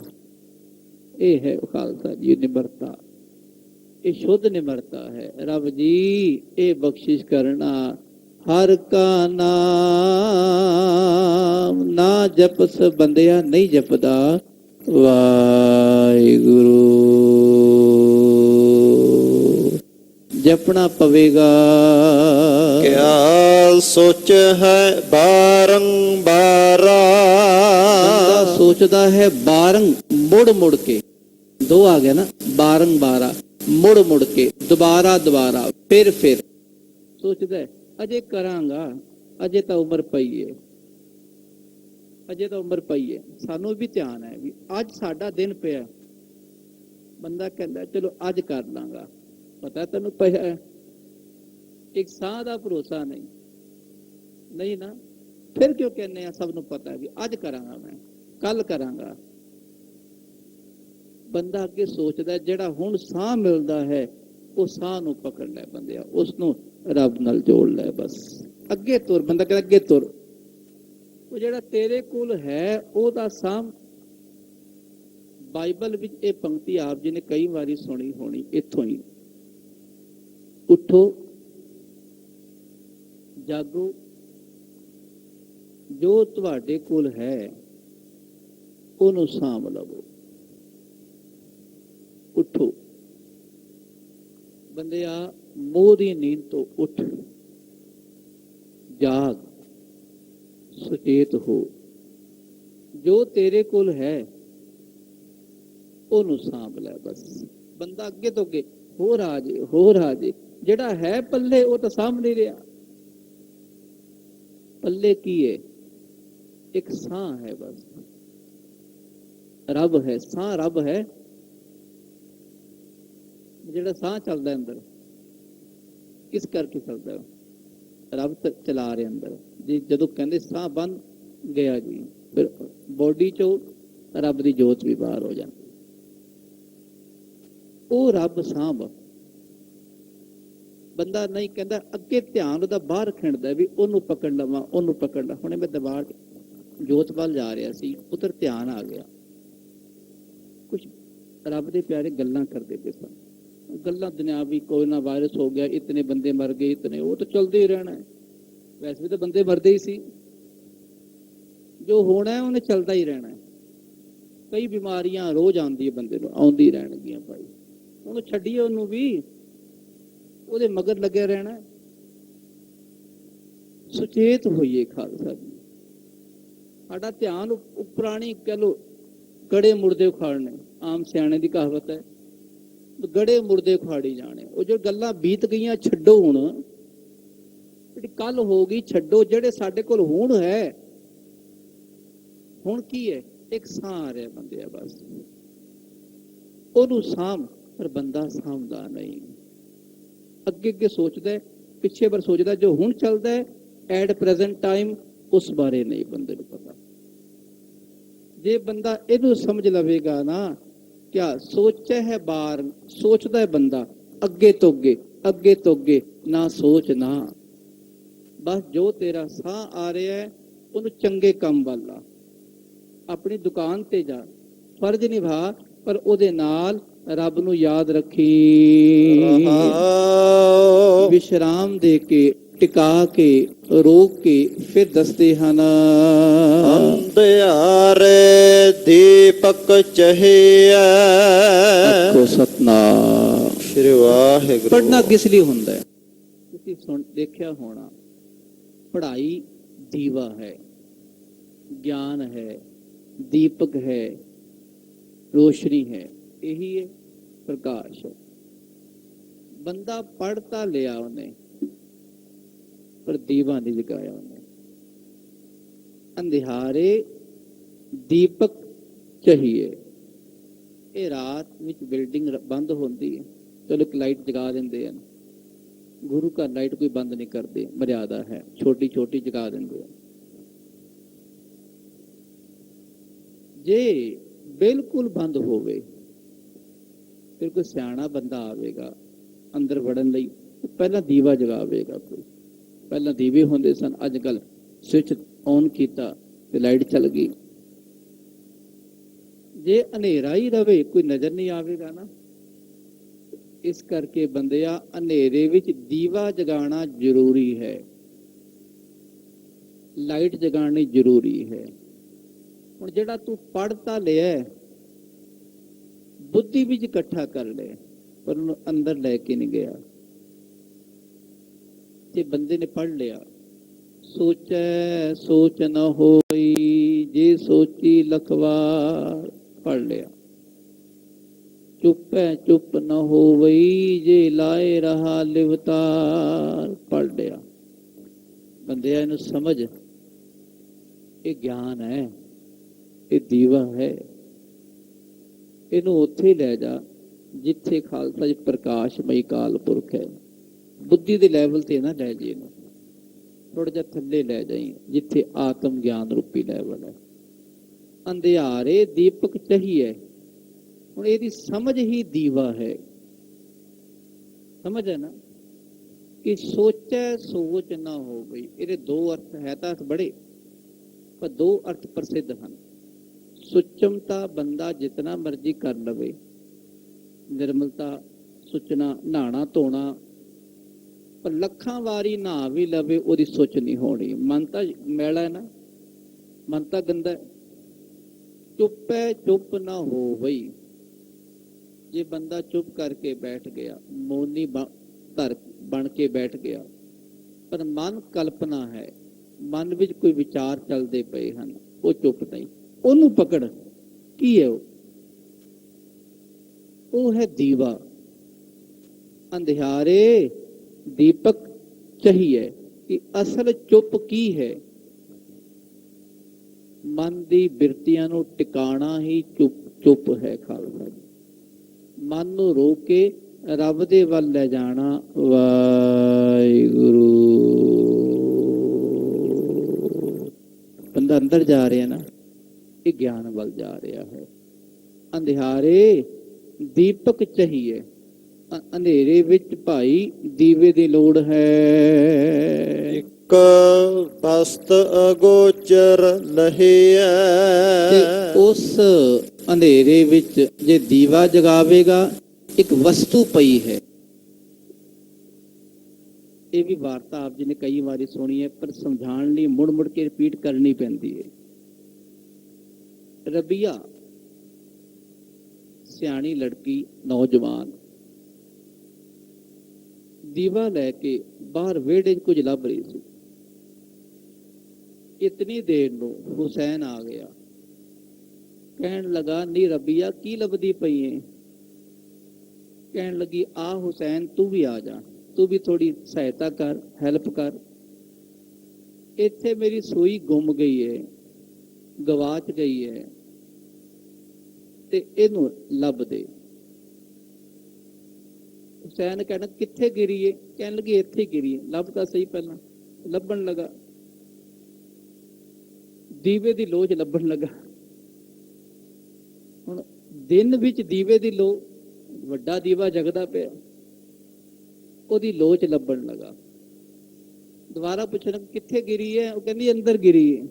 ਇਹ ਹੈ ਖਾਲਸਾ ਜੀ ਨਿਮਰਤਾ, ਇਹ ਸ਼ੁੱਧ ਨਿਮਰਤਾ ਹੈ। ਰੱਬ ਜੀ ਇਹ ਬਖਸ਼ਿਸ਼ ਕਰਨਾ। ਹਰ ਕਾ ਨਾਮ ਨਾ ਜਪਸ, ਬੰਦਿਆ ਨਹੀਂ ਜਪਦਾ। ਵਾਹਿਗੁਰੂ ਜਪਣਾ ਪਵੇਗਾ। ਕਿਆ ਸੋਚ ਹੈ ਬਾਰੰਬਾਰਾ। ਬੰਦਾ ਸੋਚਦਾ ਹੈ ਬਾਰੰਗ, ਮੁੜ ਕੇ। ਦੋ ਆ ਗਿਆ ਨਾ, ਬਾਰੰਬਾਰਾ, ਮੁੜ ਕੇ, ਦੁਬਾਰਾ ਫਿਰ ਸੋਚਦਾ ਹੈ ਅਜੇ ਕਰਾਂਗਾ, ਅਜੇ ਤਾਂ ਉਮਰ ਪਈ ਹੈ, ਸਾਨੂੰ ਵੀ ਧਿਆਨ ਹੈ ਵੀ ਅੱਜ ਸਾਡਾ ਦਿਨ ਪਿਆ। ਬੰਦਾ ਕਹਿੰਦਾ ਚਲੋ ਅੱਜ ਕਰ ਲਾਂਗਾ, ਪਤਾ ਤੈਨੂੰ ਪਿਆ, ਇੱਕ ਸਾਹ ਦਾ ਭਰੋਸਾ ਨਹੀਂ ਨਾ। ਫਿਰ ਕਿਉਂ ਕਹਿੰਦੇ ਆ? ਸਭ ਨੂੰ ਪਤਾ ਵੀ ਅੱਜ ਕਰਾਂਗਾ, ਮੈਂ ਕੱਲ ਕਰਾਂਗਾ। ਬੰਦਾ ਅੱਗੇ ਸੋਚਦਾ, ਜਿਹੜਾ ਹੁਣ ਸਾਹ ਮਿਲਦਾ ਹੈ ਉਹ ਸਾਹ ਨੂੰ ਪਕੜ ਲੈ ਬੰਦਿਆ, ਉਸ ਨੂੰ ਰੱਬ ਨਾਲ ਜੋੜ ਲੈ। ਬਸ ਅੱਗੇ ਤੁਰ। ਬੰਦਾ ਕਹਿੰਦਾ ਅੱਗੇ ਤੁਰ। ਉਹ ਜਿਹੜਾ ਤੇਰੇ ਕੋਲ ਹੈ ਉਹਦਾ ਸਾਹ। ਬਾਈਬਲ ਵਿੱਚ ਇਹ ਪੰਕਤੀ ਆਪ ਜੀ ਨੇ ਕਈ ਵਾਰੀ ਸੁਣੀ ਹੋਣੀ, ਇੱਥੋਂ ਹੀ। ਉੱਠੋ, ਜਾਗੋ, ਜੋ ਤੁਹਾਡੇ ਕੋਲ ਹੈ ਉਹਨੂੰ ਸਾਂਭ ਲਵੋ। ਉੱਠੋ ਬੰਦਿਆ, ਮੋਹ ਦੀ ਨੀਂਦ ਤੋਂ ਉੱਠ, ਜਾਗ, ਸੁਚੇਤ ਹੋ। ਜੋ ਤੇਰੇ ਕੋਲ ਹੈ ਉਹਨੂੰ ਸਾਂਭ ਲੈ। ਬਸ ਬੰਦਾ ਅੱਗੇ ਤੋਂ ਅੱਗੇ ਹੋਰ ਆ ਜੇ। ਜਿਹੜਾ ਹੈ ਪੱਲੇ ਉਹ ਤਾਂ ਸਾਂਭ ਨਹੀਂ ਰਿਹਾ। ਪੱਲੇ ਕੀ ਹੈ? ਇੱਕ ਸਾਹ ਹੈ, ਬਸ ਰੱਬ ਹੈ। ਸਾਹ ਰੱਬ ਹੈ, ਜਿਹੜਾ ਸਾਹ ਚੱਲਦਾ ਅੰਦਰ, ਕਿਸ ਕਰਕੇ ਚੱਲਦਾ? ਰੱਬ ਚਲਾ ਰਿਹਾ ਅੰਦਰ ਜੀ। ਜਦੋਂ ਕਹਿੰਦੇ ਸਾਹ ਬੰਦ ਗਿਆ ਜੀ, ਫਿਰ ਬੋਡੀ ਚੋਂ ਰੱਬ ਦੀ ਜੋਤ ਵੀ ਬਾਹਰ ਹੋ ਜਾਂਦੀ। ਉਹ ਰੱਬ ਸਾਂਭ। ਬੰਦਾ ਨਹੀਂ ਕਹਿੰਦਾ, ਅੱਗੇ ਧਿਆਨ ਉਹਦਾ ਬਾਹਰ ਖਿੰਡਦਾ ਵੀ ਉਹਨੂੰ ਪਕੜ ਲਵਾਂ, ਉਹਨੂੰ ਪਕੜ ਲਾ। ਹੁਣੇ ਮੈਂ ਦਰਬਾਰ ਜੋਤ ਵੱਲ ਜਾ ਰਿਹਾ ਸੀ, ਉਧਰ ਧਿਆਨ ਆ ਗਿਆ, ਕੁਛ ਰੱਬ ਦੇ ਪਿਆਰੇ ਗੱਲਾਂ ਕਰਦੇ ਪਏ ਸਨ। ਗੱਲਾਂ ਦੁਨਿਆਵੀ, ਕੋਈ ਨਾ ਵਾਇਰਸ ਹੋ ਗਿਆ, ਇਤਨੇ ਬੰਦੇ ਮਰ ਗਏ, ਇਤਨੇ, ਉਹ ਤਾਂ ਚੱਲਦੇ ਹੀ ਰਹਿਣਾ ਹੈ। ਵੈਸੇ ਵੀ ਤਾਂ ਬੰਦੇ ਮਰਦੇ ਹੀ ਸੀ, ਜੋ ਹੋਣਾ ਹੈ ਉਹਨੇ ਚੱਲਦਾ ਹੀ ਰਹਿਣਾ ਹੈ। ਕਈ ਬਿਮਾਰੀਆਂ ਰੋਜ਼ ਆਉਂਦੀ ਹੈ ਬੰਦੇ ਨੂੰ, ਆਉਂਦੀ ਰਹਿਣਗੀਆਂ ਭਾਈ, ਉਹਨੂੰ ਛੱਡੀਏ, ਉਹਨੂੰ ਵੀ ਉਹਦੇ ਮਗਰ ਲੱਗਿਆ ਰਹਿਣਾ। ਸੁਚੇਤ ਹੋਈਏ ਖਾਲਸਾ ਜੀ। ਸਾਡਾ ਧਿਆਨ ਪੁਰਾਣੀ ਕਹਿ ਲੋ ਗੜੇ ਮੁਰਦੇ ਉਖਾੜਨੇ, ਆਮ ਸਿਆਣੇ ਦੀ ਕਹਾਵਤ ਹੈ, ਗੜੇ ਮੁਰਦੇ ਉਖਾੜੀ ਜਾਣੇ। ਉਹ ਜੋ ਗੱਲਾਂ ਬੀਤ ਗਈਆਂ ਛੱਡੋ, ਹੁਣ ਜਿਹੜੀ ਕੱਲ ਹੋ ਗਈ ਛੱਡੋ। ਜਿਹੜੇ ਸਾਡੇ ਕੋਲ ਹੁਣ ਹੈ, ਹੁਣ ਕੀ ਹੈ? ਇੱਕ ਸਾਹ ਆ ਰਿਹਾ ਬੰਦੇ ਆ, ਬਸ ਉਹਨੂੰ ਸਾਂਭ। ਪਰ ਬੰਦਾ ਸਾਂਭਦਾ ਨਹੀਂ, ਅੱਗੇ ਅੱਗੇ ਸੋਚਦਾ, ਪਿੱਛੇ ਪਰ ਸੋਚਦਾ। ਜੋ ਹੁਣ ਚੱਲਦਾ ਹੈ ਐਟ ਪ੍ਰੈਜ਼ੈਂਟ ਟਾਈਮ, ਉਸ ਬਾਰੇ ਨਹੀਂ ਬੰਦੇ ਨੂੰ ਪਤਾ। ਜੇ ਬੰਦਾ ਇਹਨੂੰ ਸਮਝ ਲਵੇਗਾ ਨਾ, ਕਿਆ ਸੋਚਿਆ ਹੈ ਬਾਹਰ, ਸੋਚਦਾ ਹੈ ਬੰਦਾ ਅੱਗੇ ਤੋਂ ਅੱਗੇ, ਅੱਗੇ ਤੋਂ ਅੱਗੇ, ਨਾ ਸੋਚ ਨਾ। ਬਸ ਜੋ ਤੇਰਾ ਸਾਹ ਆ ਰਿਹਾ ਹੈ, ਉਹਨੂੰ ਚੰਗੇ ਕੰਮ ਵੱਲ ਲਾ। ਆਪਣੀ ਦੁਕਾਨ ਤੇ ਜਾ, ਫਰਜ਼ ਨਿਭਾ, ਪਰ ਉਹਦੇ ਨਾਲ ਰੱਬ ਨੂੰ ਯਾਦ ਰੱਖੀ। ਵਿਸ਼ਰਾਮ ਦੇ ਕੇ, ਟਿਕਾ ਕੇ, ਰੋਕ ਕੇ ਫਿਰ ਦੱਸਦੇ ਹਨ। ਅੰਧਿਆਰੇ ਦੀਪਕ ਚਹਿਆ। ਆਖੋ ਸਤਨਾਮ ਸ੍ਰੀ ਵਾਹਿਗੁਰੂ। ਪੜ੍ਹਨਾ ਕਿਸ ਲਈ ਹੁੰਦਾ ਹੈ? ਤੁਸੀਂ ਦੇਖਿਆ ਹੋਣਾ, ਪੜ੍ਹਾਈ ਦੀਵਾ ਹੈ, ਗਿਆਨ ਹੈ, ਦੀਪਕ ਹੈ, ਰੋਸ਼ਨੀ ਹੈ, ਇਹੀ ਹੈ ਪ੍ਰਕਾਸ਼। ਬੰਦਾ ਪੜ੍ਹ ਤਾਂ ਲਿਆ ਉਹਨੇ, ਪਰ ਦੀਵਾ ਨਹੀਂ ਜਗਾਇਆ ਉਹਨੇ। ਅੰਧਿਆਰੇ ਦੀਪਕ ਚਾਹੀਏ। ਇਹ ਰਾਤ ਵਿੱਚ ਬਿਲਡਿੰਗ ਬੰਦ ਹੁੰਦੀ ਹੈ, ਚਲੋ ਇੱਕ ਲਾਈਟ ਜਗਾ ਦਿੰਦੇ ਹਨ। ਗੁਰੂ ਘਰ ਲਾਈਟ ਕੋਈ ਬੰਦ ਨਹੀਂ ਕਰਦੇ, ਮਰਿਆਦਾ ਹੈ, ਛੋਟੀ ਛੋਟੀ ਜਗਾ ਦਿੰਦੇ ਆ। ਜੇ ਬਿਲਕੁਲ ਬੰਦ ਹੋਵੇ, ਫਿਰ ਕੋਈ ਸਿਆਣਾ ਬੰਦਾ ਆਵੇਗਾ ਅੰਦਰ ਵੜਨ ਲਈ, ਪਹਿਲਾਂ ਦੀਵਾ ਜਗਾਵੇਗਾ। ਕੋਈ ਪਹਿਲਾਂ ਦੀਵੇ ਹੁੰਦੇ ਸਨ, ਅੱਜ ਕੱਲ ਸਵਿਚ ਔਨ ਕੀਤਾ ਤੇ ਲਾਈਟ ਚੱਲ ਗਈ। ਜੇ ਹਨੇਰਾ ਹੀ ਰਵੇ, ਕੋਈ ਨਜ਼ਰ ਨਹੀਂ ਆਵੇਗਾ ਨਾ। ਇਸ ਕਰਕੇ ਬੰਦਿਆ, ਹਨੇਰੇ ਵਿੱਚ ਦੀਵਾ ਜਗਾਉਣਾ ਜ਼ਰੂਰੀ ਹੈ, ਲਾਈਟ ਜਗਾਉਣੀ ਜ਼ਰੂਰੀ ਹੈ। ਹੁਣ ਜਿਹੜਾ ਤੂੰ ਪੜ੍ਹ ਤਾਂ ਲਿਆ, ਬੁੱਧੀ ਵਿੱਚ ਇਕੱਠਾ ਕਰ ਲਿਆ, ਪਰ ਉਹਨੂੰ ਅੰਦਰ ਲੈ ਕੇ ਨਹੀਂ ਗਿਆ। ਜੇ ਬੰਦੇ ਨੇ ਪੜ੍ਹ ਲਿਆ, ਸੋਚੈ ਸੋਚ ਨ ਹੋਈ, ਜੇ ਸੋਚੀ ਲਖਵਾਰ, ਪੜ੍ਹ ਲਿਆ। ਚੁੱਪੈ ਚੁੱਪ ਨ ਹੋਵਈ, ਜੇ ਲਾਏ ਰਹਾ ਲਿਵਤਾਰ, ਪੜ੍ਹ ਲਿਆ। ਬੰਦਿਆਂ ਨੂੰ ਸਮਝ, ਇਹ ਗਿਆਨ ਹੈ, ਇਹ ਦੀਵਾ ਹੈ। ਇਹਨੂੰ ਉੱਥੇ ਲੈ ਜਾ ਜਿੱਥੇ ਖਾਲਸਾ ਜੀ ਪ੍ਰਕਾਸ਼ਮਈ ਕਾਲ ਪੁਰਖ ਹੈ। ਬੁੱਧੀ ਦੇ ਲੈਵਲ ਤੇ ਨਾ ਲੈ ਜੀ, ਇਹਨੂੰ ਥੋੜਾ ਜਿਹਾ ਥੱਲੇ ਲੈ ਜਾਈ, ਜਿੱਥੇ ਆਤਮ ਗਿਆਨ ਰੂਪੀ ਲੈਵਲ ਹੈ। ਅੰਧਿਆਰੇ ਦੀਪਕ ਚਾਹੀਏ। ਹੁਣ ਇਹਦੀ ਸਮਝ ਹੀ ਦੀਵਾ ਹੈ। ਸਮਝ ਹੈ ਨਾ, ਕਿ ਸੋਚੈ ਸੋਚ ਨਾ ਹੋ ਗਈ। ਇਹਦੇ ਦੋ ਅਰਥ ਹੈ ਤਾਂ ਬੜੇ, ਪਰ ਦੋ ਅਰਥ ਪ੍ਰਸਿੱਧ ਹਨ। ਸੁਚਮਤਾ ਬੰਦਾ ਜਿਤਨਾ ਮਰਜ਼ੀ ਕਰ ਲਵੇ, ਨਿਰਮਲਤਾ, ਸੁਚਨਾ, ਨਹਾਣਾ ਧੋਣਾ, ਪਰ ਲੱਖਾਂ ਵਾਰੀ ਨਹਾ ਵੀ ਲਵੇ, ਉਹਦੀ ਸੁਚ ਨਹੀਂ ਹੋਣੀ। ਮਨ ਤਾਂ ਮੈਲਾ ਹੈ ਨਾ, ਮਨ ਤਾਂ ਗੰਦਾ। ਚੁੱਪੈ ਚੁੱਪ ਨਾ ਹੋ ਬਈ। ਜੇ ਬੰਦਾ ਚੁੱਪ ਕਰਕੇ ਬੈਠ ਗਿਆ, ਮੌਨੀ ਧਰ ਬਣ ਕੇ ਬੈਠ ਗਿਆ, ਪਰ ਮਨ ਕਲਪਨਾ ਹੈ, ਮਨ ਵਿੱਚ ਕੋਈ ਵਿਚਾਰ ਚੱਲਦੇ ਪਏ ਹਨ, ਉਹ ਚੁੱਪ ਨਹੀਂ। ਉਹਨੂੰ ਪਕੜ। ਕੀ ਹੈ ਉਹ ਹੈ ਦੀਵਾ। ਅੰਧਿਆਰੇ ਦੀਪਕ ਚਾਹੀਏ। ਕਿ ਅਸਲ ਚੁੱਪ ਕੀ ਹੈ? ਮਨ ਦੀ ਬਿਰਤੀਆਂ ਨੂੰ ਟਿਕਾਣਾ ਹੀ ਚੁੱਪ ਹੈ ਖਾਲਸਾ ਜੀ। ਮਨ ਨੂੰ ਰੋਕ ਕੇ ਰੱਬ ਦੇ ਵੱਲ ਲੈ ਜਾਣਾ। ਵਾਹਿਗੁਰੂ। ਬੰਦਾ ਅੰਦਰ ਜਾ ਰਿਹਾ ਨਾ, ਇਹ ਗਿਆਨ ਵੱਲ ਜਾ ਰਿਹਾ ਹੈ। ਅੰਧਿਆਰੇ ਦੀਪਕ ਚਾਹੀਏ, ਅੰਧੇਰੇ ਵਿੱਚ ਭਾਈ ਦੀਵੇ ਦੀ ਲੋੜ ਹੈ। ਇੱਕ ਵਸਤ ਅਗੋਚਰ ਲਹਿਆ। ਤੇ ਉਸ ਅੰਧੇਰੇ ਵਿੱਚ ਜੇ ਦੀਵਾ ਜਗਾਵੇਗਾ, ਇੱਕ ਵਸਤੂ ਪਈ ਹੈ। ਇਹ ਵੀ ਵਾਰਤਾ ਆਪ ਜੀ ਨੇ ਕਈ ਵਾਰੀ ਸੁਣੀ ਹੈ, ਪਰ ਸਮਝਾਉਣ ਲਈ ਮੁੜ ਮੁੜ ਕੇ ਰਿਪੀਟ ਕਰਨੀ ਪੈਂਦੀ ਹੈ। ਰਬੀਆ ਸਿਆਣੀ ਲੜਕੀ, ਨੌਜਵਾਨ, ਦੀਵਾ ਲੈ ਕੇ ਬਾਹਰ ਵਿਹੜੇ 'ਚ ਕੁਝ ਲੱਭ ਰਹੀ ਸੀ। ਇਤਨੀ ਦੇਰ ਨੂੰ ਹੁਸੈਨ ਆ ਗਿਆ। ਕਹਿਣ ਲੱਗਾ, ਨੀ ਰਬੀਆ ਕੀ ਲੱਭਦੀ ਪਈ ਏ? ਕਹਿਣ ਲੱਗੀ, ਆ ਹੁਸੈਨ ਤੂੰ ਵੀ ਆ ਜਾ, ਤੂੰ ਵੀ ਥੋੜੀ ਸਹਾਇਤਾ ਕਰ, ਹੈਲਪ ਕਰ। ਇੱਥੇ ਮੇਰੀ ਸੂਈ ਗੁੰਮ ਗਈ ਹੈ, ਗਵਾਚ ਗਈ ਹੈ, ਤੇ ਇਹਨੂੰ ਲੱਭ ਦੇ। ਹੁਸੈਨ ਕਹਿਣਾ, ਕਿੱਥੇ ਗਿਰੀ ਏ? ਕਹਿਣ ਲੱਗੀ, ਇੱਥੇ ਗਿਰੀ ਏ। ਲੱਭ ਤਾਂ ਸਹੀ ਪਹਿਲਾਂ। ਲੱਭਣ ਲੱਗਾ, ਦੀਵੇ ਦੀ ਲੋਚ ਲੱਭਣ ਲੱਗਾ। ਹੁਣ ਦਿਨ ਵਿੱਚ ਦੀਵੇ ਦੀ ਲੋ, ਵੱਡਾ ਦੀਵਾ ਜਗਦਾ ਪਿਆ, ਉਹਦੀ ਲੋਚ ਲੱਭਣ ਲੱਗਾ। ਦੁਬਾਰਾ ਪੁੱਛਣ, ਕਿੱਥੇ ਗਿਰੀ ਹੈ? ਉਹ ਕਹਿੰਦੀ, ਅੰਦਰ ਗਿਰੀ ਹੈ,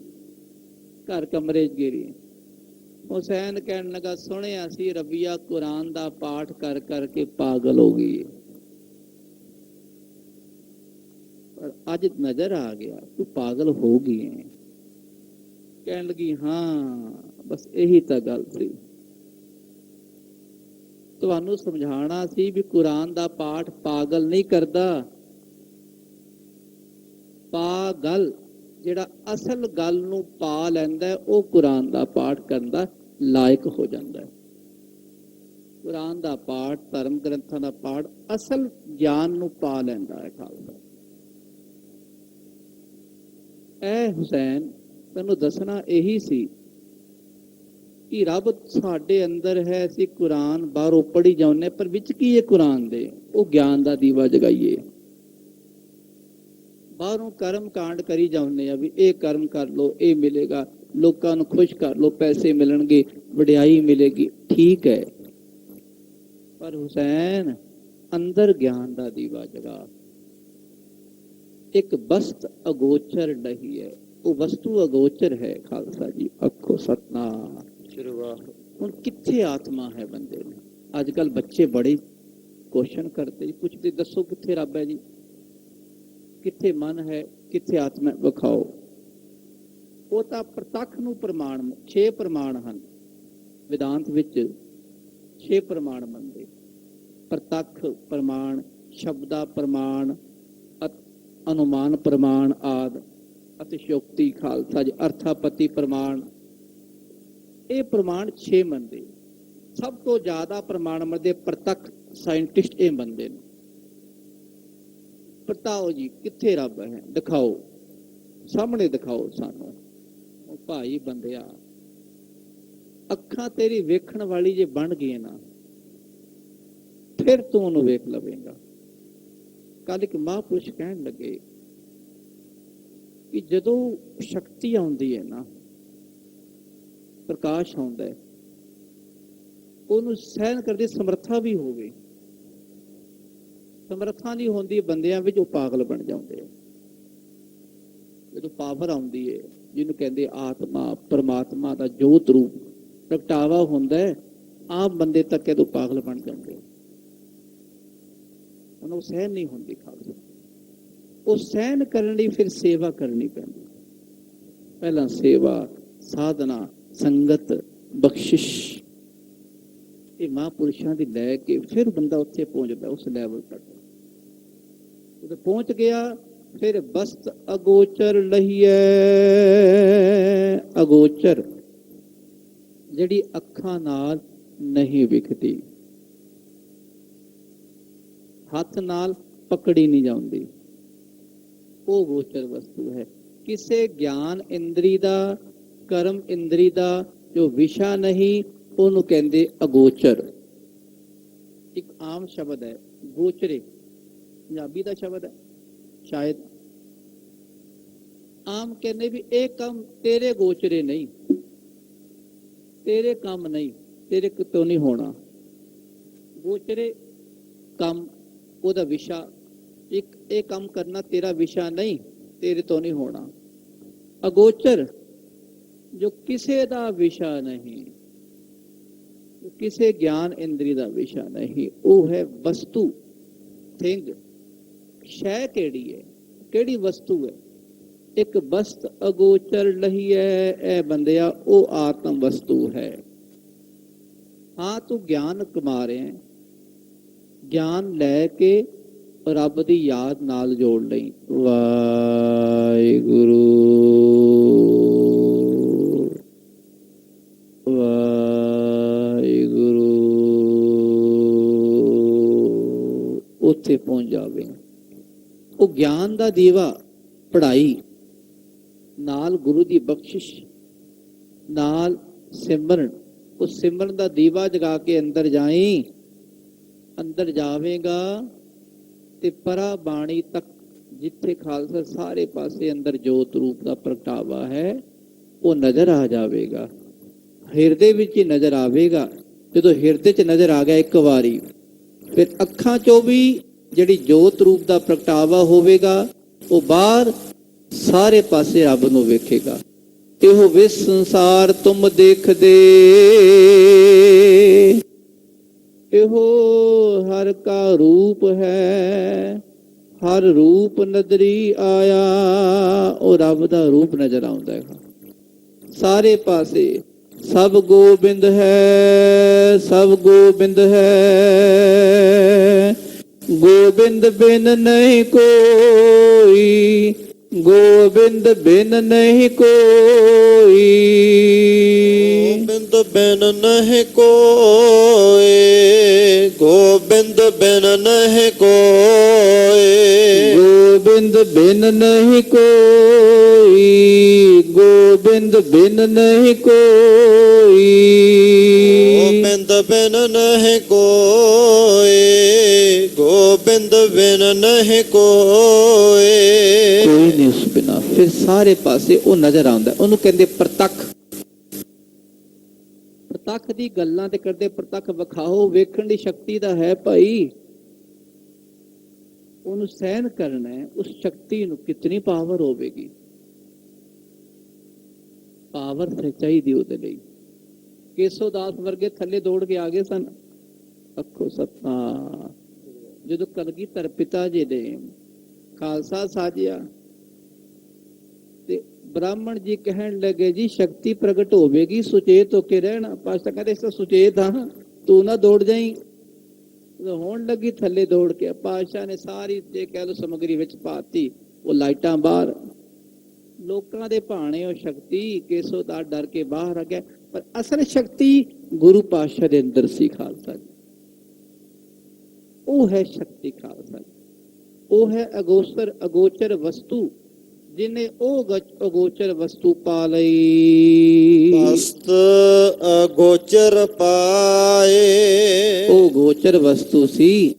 ਘਰ ਕਮਰੇ 'ਚ ਗਿਰੀ ਹੈ। ਹੁਸੈਨ ਕਹਿਣ ਲੱਗਾ, ਸੁਣਿਆ ਸੀ ਰਬੀਆ ਕੁਰਾਨ ਦਾ ਪਾਠ ਕਰ ਕਰਕੇ ਪਾਗਲ ਹੋ ਗਈ, ਪਰ ਅੱਜ ਨਜ਼ਰ ਆ ਗਿਆ ਤੂੰ ਪਾਗਲ ਹੋ ਗਈ ਹੈ। ਕਹਿਣ ਲੱਗੀ, ਹਾਂ ਬਸ ਇਹੀ ਤਾਂ ਗੱਲ ਸੀ। ਤੁਹਾਨੂੰ ਸਮਝਾਉਣਾ ਸੀ ਵੀ ਕੁਰਾਨ ਦਾ ਪਾਠ ਪਾਗਲ ਨਹੀਂ ਕਰਦਾ। ਪਾਗਲ ਜਿਹੜਾ ਅਸਲ ਗੱਲ ਨੂੰ ਪਾ ਲੈਂਦਾ, ਉਹ ਕੁਰਾਨ ਦਾ ਪਾਠ ਕਰਨ ਦਾ ਲਾਇਕ ਹੋ ਜਾਂਦਾ ਹੈ। ਕੁਰਾਨ ਦਾ ਪਾਠ, ਧਰਮ ਗ੍ਰੰਥਾਂ ਦਾ ਪਾਠ ਅਸਲ ਗਿਆਨ ਨੂੰ ਪਾ ਲੈਂਦਾ ਹੈ ਖਾਲਸਾ। ਇਹ ਹੁਸੈਨ ਤੈਨੂੰ ਦੱਸਣਾ ਇਹੀ ਸੀ ਕਿ ਰੱਬ ਸਾਡੇ ਅੰਦਰ ਹੈ। ਅਸੀਂ ਕੁਰਾਨ ਬਾਹਰੋਂ ਪੜ੍ਹੀ ਜਾਂਦੇ, ਪਰ ਵਿੱਚ ਕੀ ਹੈ ਕੁਰਾਨ ਦੇ? ਉਹ ਗਿਆਨ ਦਾ ਦੀਵਾ ਜਗਾਈਏ। ਬਾਹਰੋਂ ਕਰਮ ਕਾਂਡ ਕਰੀ ਜਾਂਦੇ ਆ ਵੀ ਇਹ ਕਰਮ ਕਰ ਲੋ, ਇਹ ਮਿਲੇਗਾ, ਲੋਕਾਂ ਨੂੰ ਖੁਸ਼ ਕਰ ਲੋ, ਪੈਸੇ ਮਿਲਣਗੇ, ਵਡਿਆਈ ਮਿਲੇਗੀ। ਠੀਕ ਹੈ, ਪਰ ਹੁਸੈਨ ਅੰਦਰ ਗਿਆਨ ਦਾ ਦੀਵਾ ਜਗਾ। ਇੱਕ ਵਸਤ ਅਗੋਚਰ ਨਹੀਂ ਹੈ, ਉਹ ਵਸਤੂ ਅਗੋਚਰ ਹੈ ਖਾਲਸਾ ਜੀ। ਆਖੋ ਸਤਨਾਮ। ਹੁਣ ਕਿੱਥੇ ਆਤਮਾ ਹੈ ਬੰਦੇ ਨੂੰ? ਅੱਜ ਕੱਲ ਬੱਚੇ ਬੜੇ ਕੁਐਸਚਨ ਕਰਦੇ, ਪੁੱਛਦੇ, ਦੱਸੋ ਕਿੱਥੇ ਰੱਬ ਹੈ ਜੀ? ਕਿੱਥੇ ਮਨ ਹੈ, ਕਿੱਥੇ ਆਤਮਾ? ਵਿਖਾਓ। ਉਹ ਤਾਂ ਪ੍ਰਤੱਖ ਨੂੰ ਪ੍ਰਮਾਣ, 6 ਪ੍ਰਮਾਣ ਹਨ ਵਿਦਾਂਤ ਵਿੱਚ। 6 ਪ੍ਰਮਾਣ ਮੰਨਦੇ, ਪ੍ਰਤੱਖ ਪ੍ਰਮਾਣ, ਸ਼ਬਦਾ ਪ੍ਰਮਾਣ, ਅਨੁਮਾਨ ਪ੍ਰਮਾਣ ਆਦਿ, ਅਤੇ ਸ਼ੁਕਤੀ ਖਾਲਸਾ ਜੀ, ਅਰਥਾਪਤੀ ਪ੍ਰਮਾਣ। ਇਹ ਪ੍ਰਮਾਣ 6 ਮੰਨਦੇ। ਸਭ ਤੋਂ ਜ਼ਿਆਦਾ ਪ੍ਰਮਾਣ ਮੰਨਦੇ ਪ੍ਰਤੱਖ ਸਾਇੰਟਿਸਟ ਇਹ ਮੰਨਦੇ ਨੇ। ਪਰਤਾਓ ਜੀ ਕਿੱਥੇ ਰੱਬ ਹੈ, ਦਿਖਾਓ, ਸਾਹਮਣੇ ਦਿਖਾਓ ਸਾਨੂੰ। ਉਹ ਭਾਈ ਬੰਦਿਆ, ਅੱਖਾਂ ਤੇਰੀ ਵੇਖਣ ਵਾਲੀ ਜੇ ਬਣ ਗਈ ਨਾ, ਫਿਰ ਤੂੰ ਉਹਨੂੰ ਵੇਖ ਲਵੇਂਗਾ। ਕੱਲ ਇੱਕ ਮਹਾਂਪੁਰਸ਼ ਕਹਿਣ ਲੱਗੇ ਕਿ ਜਦੋਂ ਸ਼ਕਤੀ ਆਉਂਦੀ ਹੈ ਨਾ, ਪ੍ਰਕਾਸ਼ ਆਉਂਦਾ ਹੈ, ਉਹਨੂੰ ਸਹਿਣ ਕਰਨ ਦੀ ਸਮਰੱਥਾ ਵੀ ਹੋਵੇ। ਸਮਰੱਥਾ ਨਹੀਂ ਹੁੰਦੀ ਬੰਦਿਆਂ ਵਿੱਚ, ਉਹ ਪਾਗਲ ਬਣ ਜਾਂਦੇ ਆ। ਜਦੋਂ ਪਾਵਰ ਆਉਂਦੀ ਹੈ, ਜਿਹਨੂੰ ਕਹਿੰਦੇ ਆਤਮਾ, ਪਰਮਾਤਮਾ ਦਾ ਜੋਤ ਰੂਪ ਪ੍ਰਗਟਾਵਾ ਹੁੰਦਾ ਹੈ, ਆਮ ਬੰਦੇ ਤੱਕ ਇਹਦੋਂ ਪਾਗਲ ਬਣ ਜਾਂਦੇ। ਉਹਨੂੰ ਸਹਿਣ ਨਹੀਂ ਹੁੰਦੀ ਖਾਲਸਾ। ਉਹ ਸਹਿਣ ਕਰਨ ਲਈ ਫਿਰ ਸੇਵਾ ਕਰਨੀ ਪੈਂਦੀ। ਪਹਿਲਾਂ ਸੇਵਾ, ਸਾਧਨਾ, ਸੰਗਤ, ਬਖਸ਼ਿਸ਼, ਇਹ ਮਹਾਂਪੁਰਸ਼ਾਂ ਦੀ ਲੈ ਕੇ ਫਿਰ ਬੰਦਾ ਉੱਥੇ ਪਹੁੰਚਦਾ, ਉਸ ਲੈਵਲ ਤੱਕ। ਜਦੋਂ ਪਹੁੰਚ ਗਿਆ, ਫਿਰ ਬਸਤ ਅਗੋਚਰ ਲਹੀਏ। ਅਗੋਚਰ ਜਿਹੜੀ ਅੱਖਾਂ ਨਾਲ ਨਹੀਂ ਵਿਖਦੀ, ਹੱਥ ਨਾਲ ਪਕੜੀ ਨਹੀਂ ਜਾਂਦੀ, ਉਹ ਗੋਚਰ ਵਸਤੂ ਹੈ। ਕਿਸੇ ਗਿਆਨ ਇੰਦਰੀ ਦਾ, ਕਰਮ ਇੰਦਰੀ ਦਾ ਜੋ ਵਿਸ਼ਾ ਨਹੀਂ, ਉਹਨੂੰ ਕਹਿੰਦੇ ਅਗੋਚਰ। ਇੱਕ ਆਮ ਸ਼ਬਦ ਹੈ ਗੋਚਰੇ, ਪੰਜਾਬੀ ਦਾ ਸ਼ਬਦ ਹੈ ਸ਼ਾਇਦ। ਆਮ ਕਹਿੰਦੇ ਵੀ ਇਹ ਕੰਮ ਤੇਰੇ ਗੋਚਰੇ ਨਹੀਂ, ਤੇਰੇ ਕੰਮ ਨਹੀਂ, ਤੇਰੇ ਕਿਤੋਂ ਨਹੀਂ ਹੋਣਾ। ਗੋਚਰੇ ਕੰਮ ਉਹਦਾ ਵਿਸ਼ਾ, ਇੱਕ ਇਹ ਕੰਮ ਕਰਨਾ ਤੇਰਾ ਵਿਸ਼ਾ ਨਹੀਂ, ਤੇਰੇ ਤੋਂ ਨਹੀਂ ਹੋਣਾ। ਅਗੋਚਰ ਜੋ ਕਿਸੇ ਦਾ ਵਿਸ਼ਾ ਨਹੀਂ, ਕਿਸੇ ਗਿਆਨ ਇੰਦਰੀ ਦਾ ਵਿਸ਼ਾ ਨਹੀਂ, ਉਹ ਹੈ ਵਸਤੂ, ਥਿੰਗ, ਸ਼ੈ। ਕਿਹੜੀ ਹੈ, ਕਿਹੜੀ ਵਸਤੂ ਹੈ? ਇੱਕ ਵਸਤ ਅਗੋਚਰ ਲਹੀ ਹੈ, ਇਹ ਬੰਦਿਆ ਉਹ ਆਤਮ ਵਸਤੂ ਹੈ। ਹਾਂ ਤੂੰ ਗਿਆਨ ਕਮਾ ਰਿਹਾ ਹੈ, ਗਿਆਨ ਲੈ ਕੇ ਰੱਬ ਦੀ ਯਾਦ ਨਾਲ ਜੋੜ ਲਈ। ਵਾਹਿਗੁਰੂ ਵਾਹਿਗੁਰੂ, ਉੱਥੇ ਪਹੁੰਚ ਜਾਵੇ। ਉਹ ਗਿਆਨ ਦਾ ਦੀਵਾ, ਪੜ੍ਹਾਈ ਨਾਲ ਗੁਰੂ ਦੀ ਬਖਸ਼ਿਸ਼ ਨਾਲ ਸਿਮਰਨ, ਉਸ ਸਿਮਰਨ ਦਾ ਦੀਵਾ ਜਗਾ ਕੇ ਅੰਦਰ ਜਾਈ। ਅੰਦਰ ਜਾਵੇਗਾ ਤੇ ਪਰਾ ਬਾਣੀ ਤੱਕ, ਜਿੱਥੇ ਖਾਲਸਾ ਸਾਰੇ ਪਾਸੇ ਅੰਦਰ ਜੋਤ ਰੂਪ ਦਾ ਪ੍ਰਗਟਾਵਾ ਹੈ, ਉਹ ਨਜ਼ਰ ਆ ਜਾਵੇਗਾ। ਹਿਰਦੇ ਵਿੱਚ ਹੀ ਨਜ਼ਰ ਆਵੇਗਾ। ਜਦੋਂ ਹਿਰਦੇ 'ਚ ਨਜ਼ਰ ਆ ਗਿਆ ਇੱਕ ਵਾਰੀ, ਫਿਰ ਅੱਖਾਂ 'ਚੋਂ ਵੀ ਜਿਹੜੀ ਜੋਤ ਰੂਪ ਦਾ ਪ੍ਰਗਟਾਵਾ ਹੋਵੇਗਾ, ਉਹ ਬਾਹਰ ਸਾਰੇ ਪਾਸੇ ਰੱਬ ਨੂੰ ਵੇਖੇਗਾ। ਇਹੋ ਵਿਸ ਸੰਸਾਰ ਤੁਮ ਦੇਖਦੇ, ਇਹੋ ਹਰ ਕਾ ਰੂਪ ਹੈ, ਹਰ ਰੂਪ ਨਦਰੀ ਆਇਆ। ਉਹ ਰੱਬ ਦਾ ਰੂਪ ਨਜ਼ਰ ਆਉਂਦਾ ਹੈ ਸਾਰੇ ਪਾਸੇ। ਸਭ ਗੋਬਿੰਦ ਹੈ, ਸਭ ਗੋਬਿੰਦ ਹੈ, ਗੋਬਿੰਦ ਬਿਨ ਨਹੀਂ ਕੋਈ, ਗੋਬਿੰਦ ਬਿਨ ਨਹੀਂ ਕੋਈ, ਗੋਬਿੰਦ ਬਿਨ ਨਹੀਂ ਕੋਈ, ਗੋਬਿੰਦ ਬਿਨ ਨਹੀਂ ਕੋਈ, ਗੋਬਿੰਦ ਬਿਨ ਨਹੀਂ ਕੋਈ, ਗੋਬਿੰਦ ਬਿਨ ਨਹੀਂ ਕੋਈ, ਗੋਬਿੰਦ ਬਿਨ ਨਹੀਂ ਕੋਈ, ਗੋਬਿੰਦ ਬਿਨ ਨਹੀਂ ਕੋਈ, ਕੋਈ ਨਹੀਂ ਉਸ ਬਿਨਾ। ਫਿਰ ਸਾਰੇ ਪਾਸੇ ਉਹ ਨਜ਼ਰ ਆਉਂਦਾ, ਉਹਨੂੰ ਕਹਿੰਦੇ ਪ੍ਰਤੱਖ। ਪ੍ਰਤੱਖ ਦੀ ਗੱਲਾਂ ਤੇ ਕਰਦੇ, ਪ੍ਰਤੱਖ ਵਿਖਾਓ, ਵੇਖਣ ਦੀ ਸ਼ਕਤੀ ਦਾ ਹੈ ਭਾਈ। ਉਹਨੂੰ ਸਹਿਨ ਕਰਨਾ ਹੈ, ਉਸ ਸ਼ਕਤੀ ਨੂੰ ਕਿਤਨੀ ਪਾਵਰ ਹੋਵੇਗੀ। ਪਾਵਰ ਚਾਹੀਦੀ ਉਹਦੇ ਲਈ। ਕੇਸੋਦਾਸ ਵਰਗੇ ਥੱਲੇ ਦੌੜ ਕੇ ਆ ਗਏ ਸਨ। ਅੱਖੋ ਸੱਤਾ ਜਦੋਂ ਕਲਗੀਧਰ ਪਿਤਾ ਜੀ ਨੇ ਖਾਲਸਾ ਸਾਜਿਆ ਤੇ ਬ੍ਰਾਹਮਣ ਜੀ ਕਹਿਣ ਲੱਗੇ ਜੀ ਸ਼ਕਤੀ ਪ੍ਰਗਟ ਹੋਵੇਗੀ, ਸੁਚੇਤ ਹੋ ਕੇ ਰਹਿਣਾ। ਪਾਸ਼ਾ ਕਹਿੰਦੇ ਇਸ ਸੁਚੇਤ ਹਾਂ, ਤੂੰ ਨਾ ਦੌੜ ਜਾਈ। ਹੋਣ ਲੱਗੀ ਥੱਲੇ ਦੌੜ ਕੇ, ਪਾਤਸ਼ਾਹ ਨੇ ਸਾਰੀ ਜੇ ਕਹਿ ਲੋ ਸਮਗਰੀ ਵਿੱਚ ਪਾਤੀ। ਉਹ ਲਾਈਟਾਂ ਬਾਹਰ, ਲੋਕਾਂ ਦੇ ਭਾਣੇ ਉਹ ਸ਼ਕਤੀ। ਕੇਸੋਦਾਸ ਡਰ ਕੇ ਬਾਹਰ ਆ ਗਿਆ, ਪਰ ਅਸਲ ਸ਼ਕਤੀ ਗੁਰੂ ਪਾਤਸ਼ਾਹ ਦੇ ਅੰਦਰ ਸੀ। ਖਾਲਸਾ ਜੀ ਉਹ ਹੈ ਸ਼ਕਤੀ, ਖਾਲਸਾ ਜੀ ਉਹ ਹੈ ਅਗੋਚਰ, ਅਗੋਚਰ ਵਸਤੂ, ਜਿਨੇ ਉਹ ਅਗੋਚਰ ਵਸਤੂ ਪਾ ਲਈ। ਵਸਤ ਅਗੋਚਰ ਪਾਏ, ਉਹ ਗੋਚਰ ਵਸਤੂ ਸੀ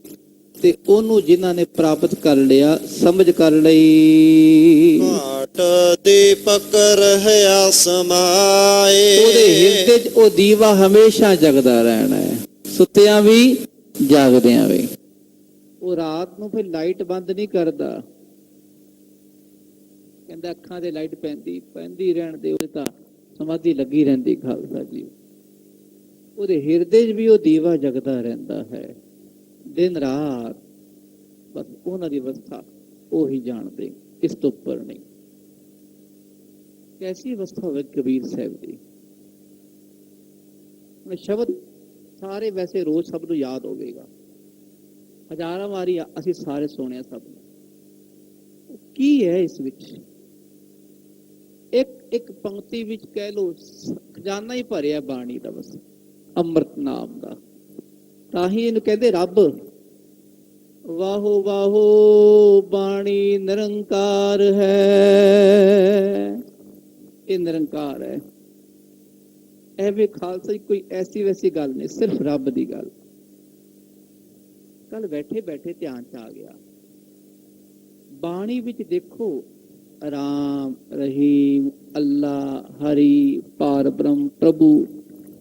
ਤੇ ਉਹਨੂੰ ਜਿਨ੍ਹਾਂ ਨੇ ਪ੍ਰਾਪਤ ਕਰ ਲਿਆ, ਸਮਝ ਕਰ ਲਈ। ਘਾਟ ਦੀਪਕ ਰਹਿਆ ਸਮਾਏ, ਉਹਦੇ ਹਿਰਦੇ 'ਚ ਉਹ ਦੀਵਾ ਹਮੇਸ਼ਾ ਜਗਦਾ ਰਹਿਣਾ ਹੈ, ਸੁੱਤਿਆਂ ਵੀ ਜਾਗਦਿਆਂ ਵੀ। ਉਹ ਰਾਤ ਨੂੰ ਫਿਰ ਲਾਈਟ ਬੰਦ ਨਹੀਂ ਕਰਦਾ, ਕਹਿੰਦਾ ਅੱਖਾਂ ਤੇ ਲਾਈਟ ਪੈਂਦੀ ਰਹਿਣ ਦੇ, ਉਹਦੇ ਤਾਂ ਸਮਾਧੀ ਲੱਗੀ ਰਹਿੰਦੀ। ਖਾਲਸਾ ਜੀ ਉਹਦੇ ਹਿਰਦੇ 'ਚ ਵੀ ਉਹ ਦੀਵਾ ਜਗਦਾ ਰਹਿੰਦਾ ਹੈ ਦਿਨ ਰਾਤ। ਬਸ ਉਹਨਾਂ ਦੀ ਅਵਸਥਾ ਉਹੀ ਜਾਣਦੇ, ਇਸ ਤੋਂ ਉੱਪਰ ਨਹੀਂ। ਕੈਸੀ ਅਵਸਥਾ ਹੋਵੇ ਕਬੀਰ ਸਾਹਿਬ ਦੀ। ਸ਼ਬਦ ਸਾਰੇ ਵੈਸੇ ਰੋਜ਼ ਸਭ ਨੂੰ ਯਾਦ ਹੋਵੇਗਾ, ਹਜ਼ਾਰਾਂ ਵਾਰੀ ਅਸੀਂ ਸਾਰੇ ਸੁਣਿਆ ਸਭ ਨੂੰ। ਕੀ ਹੈ ਇਸ ਵਿੱਚ? ਇੱਕ ਪੰਕਤੀ ਵਿੱਚ ਕਹਿ ਲੋ ਖਜ਼ਾਨਾ ਹੀ ਭਰਿਆ ਬਾਣੀ ਦਾ, ਬਸ ਅੰਮ੍ਰਿਤ ਨਾਮ ਦਾ। ਤਾਂ ਹੀ ਇਹਨੂੰ ਕਹਿੰਦੇ ਰੱਬ। ਵਾਹੋ ਵਾਹੋ ਬਾਣੀ ਨਿਰੰਕਾਰ ਹੈ, ਇਹ ਨਿਰੰਕਾਰ ਹੈ। ਐਵੇਂ ਖਾਲਸਾ ਕੋਈ ਐਸੀ ਵੈਸੀ ਗੱਲ ਨਹੀਂ, ਸਿਰਫ ਰੱਬ ਦੀ ਗੱਲ। ਕੱਲ ਬੈਠੇ ਬੈਠੇ ਧਿਆਨ ਚ ਆ ਗਿਆ। ਬਾਣੀ ਵਿੱਚ ਦੇਖੋ, ਰਾਮ, ਰਹੀਮ, ਅੱਲਾ, ਹਰੀ, ਪਾਰ ਬ੍ਰਹਮ, ਪ੍ਰਭੂ,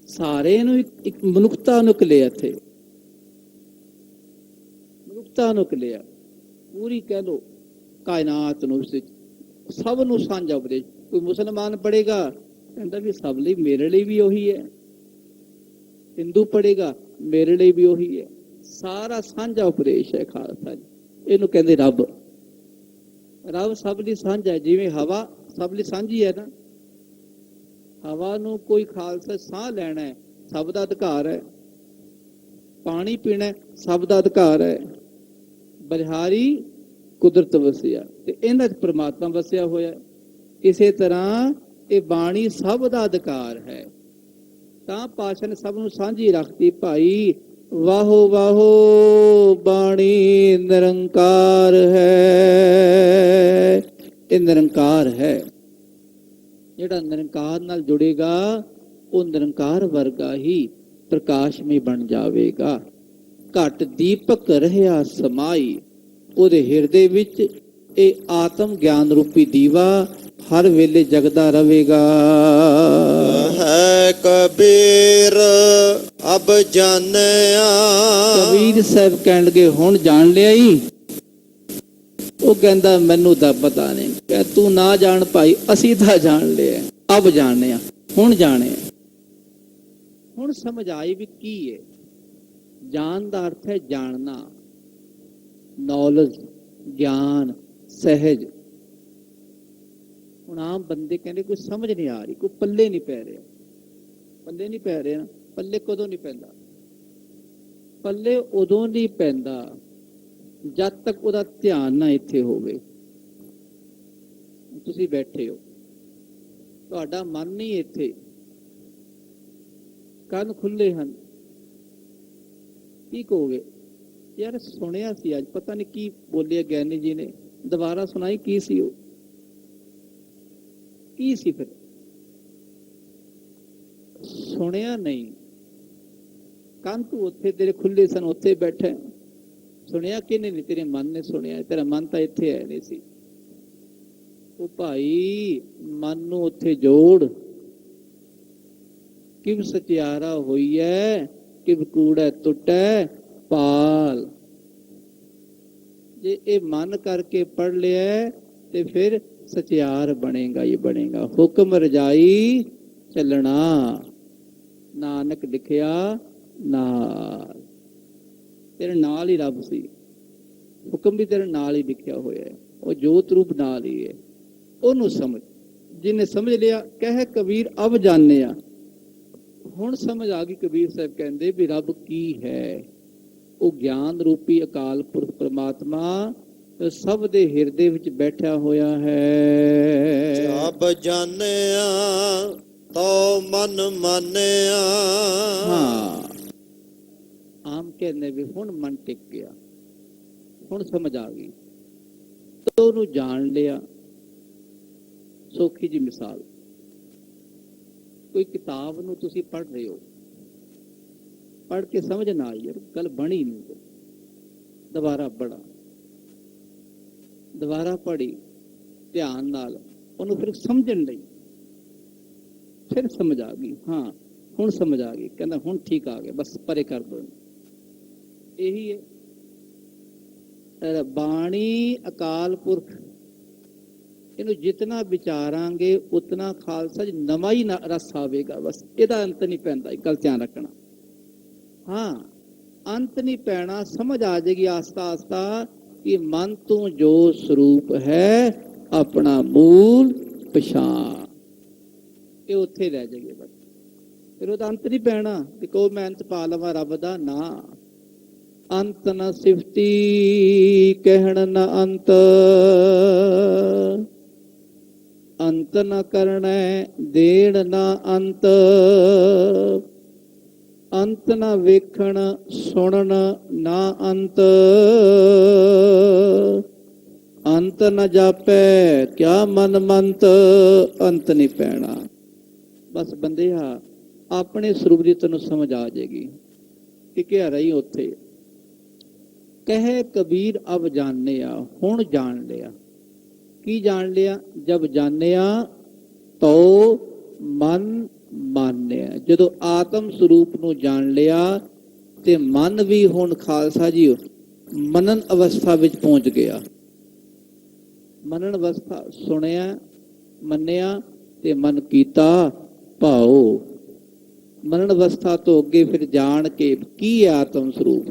ਸਾਰੇ ਨੂੰ ਇੱਕ ਮਨੁੱਖਤਾ ਨੂੰ ਲਿਆ। ਇੱਥੇ ਮਨੁੱਖਤਾ ਨੂੰ ਲਿਆ, ਪੂਰੀ ਕਹਿ ਲੋ ਕਾਇਨਾਤ ਨੂੰ, ਸਭ ਨੂੰ ਸਾਂਝਾ ਉਪਦੇਸ਼। ਕੋਈ ਮੁਸਲਮਾਨ ਪੜ੍ਹੇਗਾ, ਕਹਿੰਦਾ ਵੀ ਸਭ ਲਈ, ਮੇਰੇ ਲਈ ਵੀ ਉਹੀ ਹੈ। ਹਿੰਦੂ ਪੜ੍ਹੇਗਾ, ਮੇਰੇ ਲਈ ਵੀ ਉਹੀ ਹੈ। ਸਾਰਾ ਸਾਂਝਾ ਉਪਦੇਸ਼ ਹੈ ਖਾਲਸਾ ਜੀ। ਇਹਨੂੰ ਕਹਿੰਦੇ ਰੱਬ। ਰੱਬ ਸਭ ਲਈ ਸਾਂਝਾ ਹੈ। ਜਿਵੇਂ ਹਵਾ ਸਭ ਲਈ ਸਾਂਝੀ ਹੈ ਨਾ, ਹਵਾ ਨੂੰ ਕੋਈ ਖਾਲਸਾ ਸਾਹ ਲੈਣਾ ਹੈ, ਸਭ ਦਾ ਅਧਿਕਾਰ ਹੈ। ਪਾਣੀ ਪੀਣਾ ਸਭ ਦਾ ਅਧਿਕਾਰ ਹੈ। ਬਲਿਹਾਰੀ ਕੁਦਰਤ ਵਸਿਆ ਤੇ ਇਹਨਾਂ 'ਚ ਪ੍ਰਮਾਤਮਾ ਵਸਿਆ ਹੋਇਆ। ਇਸੇ ਤਰ੍ਹਾਂ ਇਹ ਬਾਣੀ ਸਭ ਦਾ ਅਧਿਕਾਰ ਹੈ। ਤਾਂ ਪਾਤਸ਼ਾਹ ਨੇ ਸਭ ਨੂੰ ਸਾਂਝੀ ਰੱਖਤੀ। ਭਾਈ ਵਾਹੋ ਵਾਹੋ ਬਾਣੀ ਨਿਰੰਕਾਰ ਹੈ। ਇਹ ਨਿਰੰਕਾਰ ਹੈ। ਜਿਹੜਾ ਨਿਰੰਕਾਰ ਨਾਲ ਜੁੜੇਗਾ ਉਹ ਨਿਰੰਕਾਰ ਵਰਗਾ ਹੀ ਪ੍ਰਕਾਸ਼ਮਈ ਬਣ ਜਾਵੇਗਾ। ਘਟ ਦੀਪਕ ਰਹਿਆ ਸਮਾਈ, ਉਹਦੇ ਹਿਰਦੇ ਵਿੱਚ ਇਹ ਆਤਮ ਗਿਆਨ ਰੂਪੀ ਦੀਵਾ ਹਰ ਵੇਲੇ ਜਗਦਾ ਰਹੇਗਾ। ਹੈ ਕਬੀਰ ਅਬ ਜਾਣਿਆ। ਕਬੀਰ ਸਾਹਿਬ ਕਹਿਣ ਲੱਗੇ ਹੁਣ ਜਾਣ ਲਿਆ ਹੀ। ਉਹ ਕਹਿੰਦਾ ਮੈਨੂੰ ਤਾਂ ਪਤਾ ਨਹੀਂ। ਕਹਿ ਤੂੰ ਨਾ ਜਾਣ ਭਾਈ, ਅਸੀਂ ਤਾਂ ਜਾਣ ਲਿਆ, ਅਬ ਜਾਣਿਆ, ਹੁਣ ਜਾਣਿਆ। ਹੁਣ ਸਮਝ ਆਈ ਵੀ ਕੀ ਹੈ ਜਾਣ ਦਾ ਅਰਥ ਹੈ ਜਾਣਨਾ, ਨੌਲੇਜ, ਗਿਆਨ, ਸਹਿਜ। ਹੁਣ ਆਮ ਬੰਦੇ ਕਹਿੰਦੇ ਕੋਈ ਸਮਝ ਨਹੀਂ ਆ ਰਹੀ, ਕੋਈ ਪੱਲੇ ਨਹੀਂ ਪੈ ਰਿਹਾ। ਪੱਲੇ ਨਹੀਂ ਪੈ ਰਿਹਾ। ਪੱਲੇ ਕਦੋਂ ਨਹੀਂ ਪੈਂਦਾ? ਪੱਲੇ ਉਦੋਂ ਨਹੀਂ ਪੈਂਦਾ ਜਦ ਤੱਕ ਉਹਦਾ ਧਿਆਨ ਨਾ ਇੱਥੇ ਹੋਵੇ। ਤੁਸੀਂ ਬੈਠੇ ਹੋ, ਤੁਹਾਡਾ ਮਨ ਨਹੀਂ ਇੱਥੇ, ਕੰਨ ਖੁੱਲੇ ਹਨ। ਕੀ ਕਹੋਗੇ? ਯਾਰ ਸੁਣਿਆ ਸੀ ਅੱਜ, ਪਤਾ ਨਹੀਂ ਕੀ ਬੋਲਿਆ ਗਿਆਨੀ ਜੀ ਨੇ, ਦੁਬਾਰਾ ਸੁਣਾਈ ਕੀ ਸੀ ਉਹ, ਕੀ ਸੀ? ਫਿਰ ਸੁਣਿਆ ਨਹੀਂ। ਕੰਨ ਤੂੰ ਉੱਥੇ ਤੇਰੇ ਖੁੱਲੇ ਸਨ, ਉੱਥੇ ਬੈਠਾ। ਸੁਣਿਆ ਕਿਹਨੇ? ਨਹੀਂ, ਤੇਰੇ ਮਨ ਨੇ ਸੁਣਿਆ। ਤੇਰਾ ਮਨ ਤਾਂ ਇੱਥੇ ਹੈ ਨਹੀਂ ਸੀ। ਉਹ ਭਾਈ ਮਨ ਨੂੰ ਉੱਥੇ ਜੋੜ। ਕਿਵ ਸਚਿਆਰਾ ਹੋਈ ਹੈ, ਕਿਵ ਕੂੜਾ ਟੁੱਟੈ ਪਾਲ। ਜੇ ਇਹ ਮਨ ਕਰਕੇ ਪੜ ਲਿਆ ਤੇ ਫਿਰ ਸਚਿਆਰ ਬਣੇਗਾ ਹੀ ਬਣੇਗਾ। ਹੁਕਮ ਰਜਾਈ ਚੱਲਣਾ, ਨਾਨਕ ਲਿਖਿਆ ਨਾਲ। ਤੇਰੇ ਨਾਲ ਹੀ ਰੱਬ ਸੀ, ਹੁਕਮ ਵੀ ਤੇਰੇ ਨਾਲ ਹੀ ਲਿਖਿਆ ਹੋਇਆ ਹੈ। ਉਹ ਜੋਤ ਰੂਪ ਨਾਲ ਹੀ ਹੈ। ਉਹਨੂੰ ਸਮਝ। ਜਿਹਨੇ ਸਮਝ ਲਿਆ, ਕਹਿ ਕਬੀਰ ਅਬ ਜਾਣਿਆ। ਹੁਣ ਸਮਝ ਆ ਗਈ। ਕਬੀਰ ਸਾਹਿਬ ਕਹਿੰਦੇ ਵੀ ਰੱਬ ਕੀ ਹੈ। ਉਹ ਗਿਆਨ ਰੂਪੀ ਅਕਾਲ ਪੁਰਖ ਪ੍ਰਮਾਤਮਾ ਸਭ ਦੇ ਹਿਰਦੇ ਵਿੱਚ ਬੈਠਿਆ ਹੋਇਆ ਹੈ। ਜਬ ਜਾਣਿਆ ਤੋ ਮਨ ਮਾਨਿਆ। ਹਾਂ, ਆਮ ਕਹਿੰਦੇ ਵੀ ਹੁਣ ਮਨ ਟਿਕ ਗਿਆ, ਹੁਣ ਸਮਝ ਆ ਗਈ, ਤਾਂ ਉਹਨੂੰ ਜਾਣ ਲਿਆ। ਸੌਖੀ ਜੀ ਮਿਸਾਲ, ਕੋਈ ਕਿਤਾਬ ਨੂੰ ਤੁਸੀਂ ਪੜ੍ਹ ਰਹੇ ਹੋ, ਪੜ੍ਹ ਕੇ ਸਮਝ ਨਾ ਆਈ, ਯਾਰ ਗੱਲ ਬਣੀ ਨਹੀਂ, ਦੁਬਾਰਾ ਪੜ੍ਹਾ, ਦੁਬਾਰਾ ਪੜ੍ਹੀ ਧਿਆਨ ਨਾਲ, ਉਹਨੂੰ ਫਿਰ ਸਮਝਣ ਲਈ, ਫਿਰ ਸਮਝ ਆ ਗਈ। ਹਾਂ ਹੁਣ ਸਮਝ ਆ ਗਈ। ਕਹਿੰਦਾ ਹੁਣ ਠੀਕ ਆ ਗਿਆ, ਬਸ ਪਰੇ ਕਰ ਦੋ। ਇਹੀ ਹੈ ਬਾਣੀ ਅਕਾਲ ਪੁਰਖ। ਇਹਨੂੰ ਜਿਤਨਾ ਵਿਚਾਰਾਂਗੇ ਉਤਨਾ ਖਾਲਸਾ ਜੀ ਨਵਾਂ ਹੀ ਰਸ ਆਵੇਗਾ। ਬਸ ਇਹਦਾ ਅੰਤ ਨਹੀਂ ਪੈਂਦਾ, ਇੱਕ ਗੱਲ ਧਿਆਨ ਰੱਖਣਾ। ਹਾਂ ਅੰਤ ਨਹੀਂ ਪੈਣਾ, ਸਮਝ ਆ ਜਾਏਗੀ ਆਸਤਾ ਆਸਤਾ ਕਿ ਮਨ ਤੋਂ ਜੋ ਸਰੂਪ ਹੈ ਆਪਣਾ ਮੂਲ ਪਛਾਣ, ਇਹ ਉੱਥੇ ਰਹਿ ਜਾਏਗੀ। ਬਸ ਫਿਰ ਉਹਦਾ ਅੰਤ ਨਹੀਂ ਪੈਣਾ ਕਿ ਕਹੋ ਮੈਂ ਅੰਤ ਪਾ ਲਵਾਂ ਰੱਬ ਦਾ। ਨਾ, ਅੰਤ ਨ ਸਿਫਤੀ ਕਹਿਣ ਨ ਅੰਤ, ਅੰਤ ਨ ਕਰਨੈ ਦੇਣ ਨ ਅੰਤ, ਅੰਤ ਨ ਵੇਖਣ ਸੁਣਨ ਨਾ ਅੰਤ, ਅੰਤ ਨ ਜਾਪੈ ਕਿਆ ਮਨ ਮੰਤ। ਅੰਤ ਨਹੀਂ ਪੈਣਾ। ਬਸ ਬੰਦਿਆ ਆਪਣੇ ਸਰੂਪ ਦੀ ਤੈਨੂੰ ਸਮਝ ਆ ਜਾਏਗੀ ਕਿ ਘੇਰਾ ਹੀ ਉੱਥੇ। ਕਹੇ ਕਬੀਰ ਅਬ ਜਾਣਿਆ, ਹੁਣ ਜਾਣ ਲਿਆ। ਕੀ ਜਾਣ ਲਿਆ? ਜਬ ਜਾਣਿਆ ਤੋ ਮਨ ਮਾਨਿਆ। ਜਦੋਂ ਆਤਮ ਸਰੂਪ ਨੂੰ ਜਾਣ ਲਿਆ ਤੇ ਮਨ ਵੀ ਹੁਣ ਖਾਲਸਾ ਜੀ ਮਨਨ ਅਵਸਥਾ ਵਿੱਚ ਪਹੁੰਚ ਗਿਆ। ਮਨਨ ਅਵਸਥਾ, ਸੁਣਿਆ, ਮੰਨਿਆ ਤੇ ਮਨ ਕੀਤਾ ਭਾਉ। ਮਨਨ ਅਵਸਥਾ ਤੋਂ ਅੱਗੇ ਫਿਰ ਜਾਣ ਕੇ ਕੀ ਹੈ ਆਤਮ ਸਰੂਪ,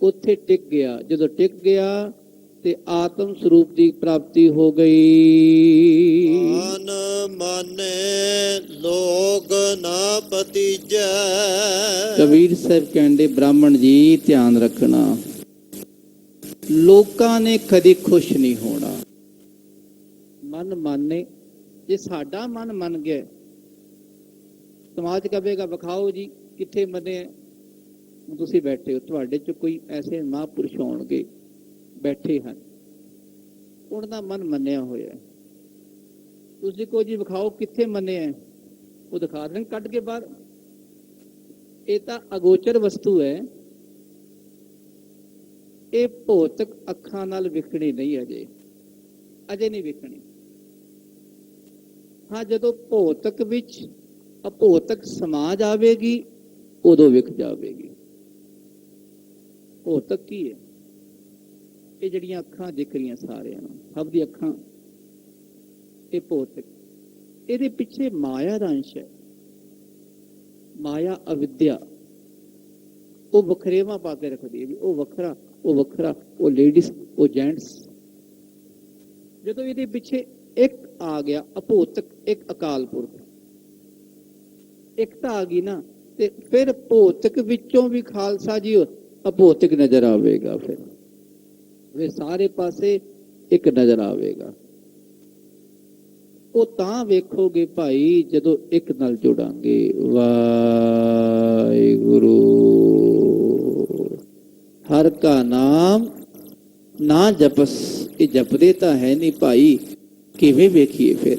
ਉੱਥੇ ਟਿਕ ਗਿਆ। ਜਦੋਂ ਟਿਕ ਗਿਆ ਤੇ ਆਤਮ ਸਰੂਪ ਦੀ ਪ੍ਰਾਪਤੀ ਹੋ ਗਈ। ਮਨ ਮਾਨੇ ਲੋਗ ਨਾ ਪਤੀਜੈ। ਕਬੀਰ ਸਾਹਿਬ ਕਹਿੰਦੇ ਬ੍ਰਾਹਮਣ ਜੀ ਧਿਆਨ ਰੱਖਣਾ, ਲੋਕਾਂ ਨੇ ਕਦੇ ਖੁਸ਼ ਨਹੀਂ ਹੋਣਾ। ਮਨ ਮਾਨੇ, ਜੇ ਸਾਡਾ ਮਨ ਮੰਨ ਗਿਆ, ਸਮਾਜ ਕਹੇਗਾ ਵਿਖਾਓ ਜੀ ਕਿੱਥੇ ਮੰਨੇ। ਤੁਸੀਂ ਬੈਠੇ ਹੋ, ਤੁਹਾਡੇ ਚ ਕੋਈ ਐਸੇ ਮਹਾਂਪੁਰਸ਼ ਹੋਣਗੇ ਬੈਠੇ ਹਨ, ਉਹਨਾਂ ਦਾ ਮਨ ਮੰਨਿਆ ਹੋਇਆ। ਤੁਸੀਂ ਕਹੋ ਜੀ ਵਿਖਾਓ ਕਿੱਥੇ ਮੰਨਿਆ, ਉਹ ਦਿਖਾ ਦੇਣ ਕੱਢ ਕੇ ਬਾਹਰ। ਇਹ ਤਾਂ ਅਗੋਚਰ ਵਸਤੂ ਹੈ, ਇਹ ਭੌਤਿਕ ਅੱਖਾਂ ਨਾਲ ਵਿਖਣੀ ਨਹੀਂ, ਅਜੇ ਨਹੀਂ ਵਿਖਣੀ। ਹਾਂ, ਜਦੋਂ ਭੌਤਿਕ ਵਿੱਚ ਅਭੌਤਿਕ ਸਮਾ ਜਾਵੇਗੀ ਉਦੋਂ ਵਿਖ ਜਾਵੇਗੀ। ਭੌਤਿਕ ਕੀ ਹੈ? ਇਹ ਜਿਹੜੀਆਂ ਅੱਖਾਂ ਦਿਖ ਰਹੀਆਂ ਸਾਰਿਆਂ ਨੂੰ, ਸਭ ਦੀ ਅੱਖਾਂ, ਇਹ ਭੌਤਿਕ। ਇਹਦੇ ਪਿੱਛੇ ਮਾਇਆ ਦਾ ਅੰਸ਼ ਹੈ। ਮਾਇਆ ਅਵਿਦਿਆ, ਉਹ ਵਖਰੇਵਾਂ ਪਾ ਕੇ ਰੱਖਦੀ ਹੈ ਵੀ ਉਹ ਵੱਖਰਾ, ਉਹ ਵੱਖਰਾ, ਉਹ ਲੇਡੀਜ਼, ਉਹ ਜੈਂਟਸ। ਜਦੋਂ ਇਹਦੇ ਪਿੱਛੇ ਇੱਕ ਆ ਗਿਆ ਅਭੌਤਿਕ, ਇੱਕ ਅਕਾਲ ਪੁਰਖ, ਇਕਤਾ ਆ ਗਈ ਨਾ, ਤੇ ਫਿਰ ਭੌਤਿਕ ਵਿੱਚੋਂ ਵੀ ਖਾਲਸਾ ਜੀ ਅਭੌਤਿਕ ਨਜ਼ਰ ਆਵੇਗਾ। ਫਿਰ ਸਾਰੇ ਪਾਸੇ ਇੱਕ ਨਜ਼ਰ ਆਵੇਗਾ। ਉਹ ਤਾਂ ਵੇਖੋਗੇ ਭਾਈ ਜਦੋਂ ਇੱਕ ਨਾਲ ਜੁੜਾਂਗੇ। ਵਾਹਿਗੁਰੂ ਹਰ ਕਾ ਨਾਮ ਨਾ ਜਪਸ, ਇਹ ਜਪਦੇ ਤਾਂ ਹੈ ਨਹੀਂ ਭਾਈ, ਕਿਵੇਂ ਵੇਖੀਏ? ਫਿਰ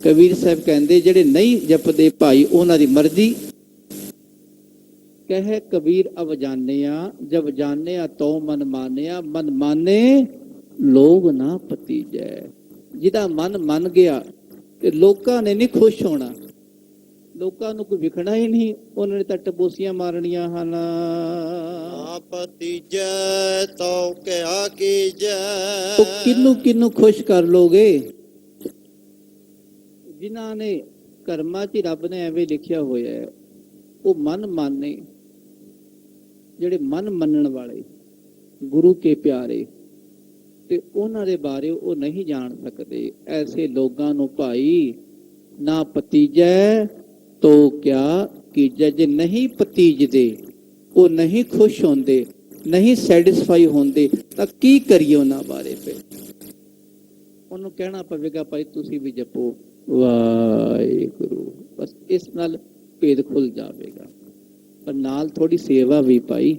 ਕਬੀਰ ਸਾਹਿਬ ਕਹਿੰਦੇ ਜਿਹੜੇ ਨਹੀਂ ਜਪਦੇ ਭਾਈ ਉਹਨਾਂ ਦੀ ਮਰਜ਼ੀ। ਕਹੇ ਕਬੀਰ ਅਬ ਜਾਣਿਆ, ਜਬ ਜਾਣਿਆ ਤੋ ਮਨ ਮਾਨਿਆ, ਮਨ ਮਾਨੇ ਲੋਗ ਨਾ ਪਤੀਜੈ। ਜਿਹਦਾ ਮਨ ਮੰਨ ਗਿਆ ਤੇ ਲੋਕਾਂ ਨੇ ਨਹੀਂ ਖੁਸ਼ ਹੋਣਾ, ਲੋਕਾਂ ਨੂੰ ਕੋਈ ਵਿਖਣਾ ਹੀ ਨਹੀਂ, ਉਹਨਾਂ ਨੇ ਤਾਂ ਟਪੋਸੀਆਂ ਮਾਰਨੀਆਂ ਹਨ। ਪਤੀਜੈ ਤੋ ਕਿਆ ਕੀਜੈ। ਉਹ ਕਿਹਨੂੰ ਖੁਸ਼ ਕਰ ਲੋਗੇ? ਜਿਨ੍ਹਾਂ ਨੇ ਕਰਮਾਂ 'ਚ ਰੱਬ ਨੇ ਐਵੇਂ ਲਿਖਿਆ ਹੋਇਆ ਹੈ, ਉਹ ਮਨ ਮਾਨੇ, ਜਿਹੜੇ ਮਨ ਮੰਨਣ ਵਾਲੇ ਗੁਰੂ ਕੇ ਪਿਆਰੇ, ਤੇ ਉਹਨਾਂ ਦੇ ਬਾਰੇ ਉਹ ਨਹੀਂ ਜਾਣ ਸਕਦੇ। ਐਸੇ ਲੋਕਾਂ ਨੂੰ ਭਾਈ ਨਾ ਪਤੀਜੈ ਤੋ ਕਿਆ ਕੀਜੈ। ਜੇ ਨਹੀਂ ਪਤੀਜਦੇ, ਉਹ ਨਹੀਂ ਖੁਸ਼ ਹੁੰਦੇ, ਨਹੀਂ ਸੈਟਿਸਫਾਈ ਹੁੰਦੇ, ਤਾਂ ਕੀ ਕਰੀਏ ਉਹਨਾਂ ਬਾਰੇ? ਫਿਰ ਉਹਨੂੰ ਕਹਿਣਾ ਪਵੇਗਾ ਭਾਈ ਤੁਸੀਂ ਵੀ ਜਪੋ ਵਾਹਿਗੁਰੂ। ਬਸ ਇਸ ਨਾਲ ਭੇਦ ਖੁੱਲ ਜਾਵੇਗਾ। ਪਰ ਨਾਲ ਥੋੜੀ ਸੇਵਾ ਵੀ ਭਾਈ,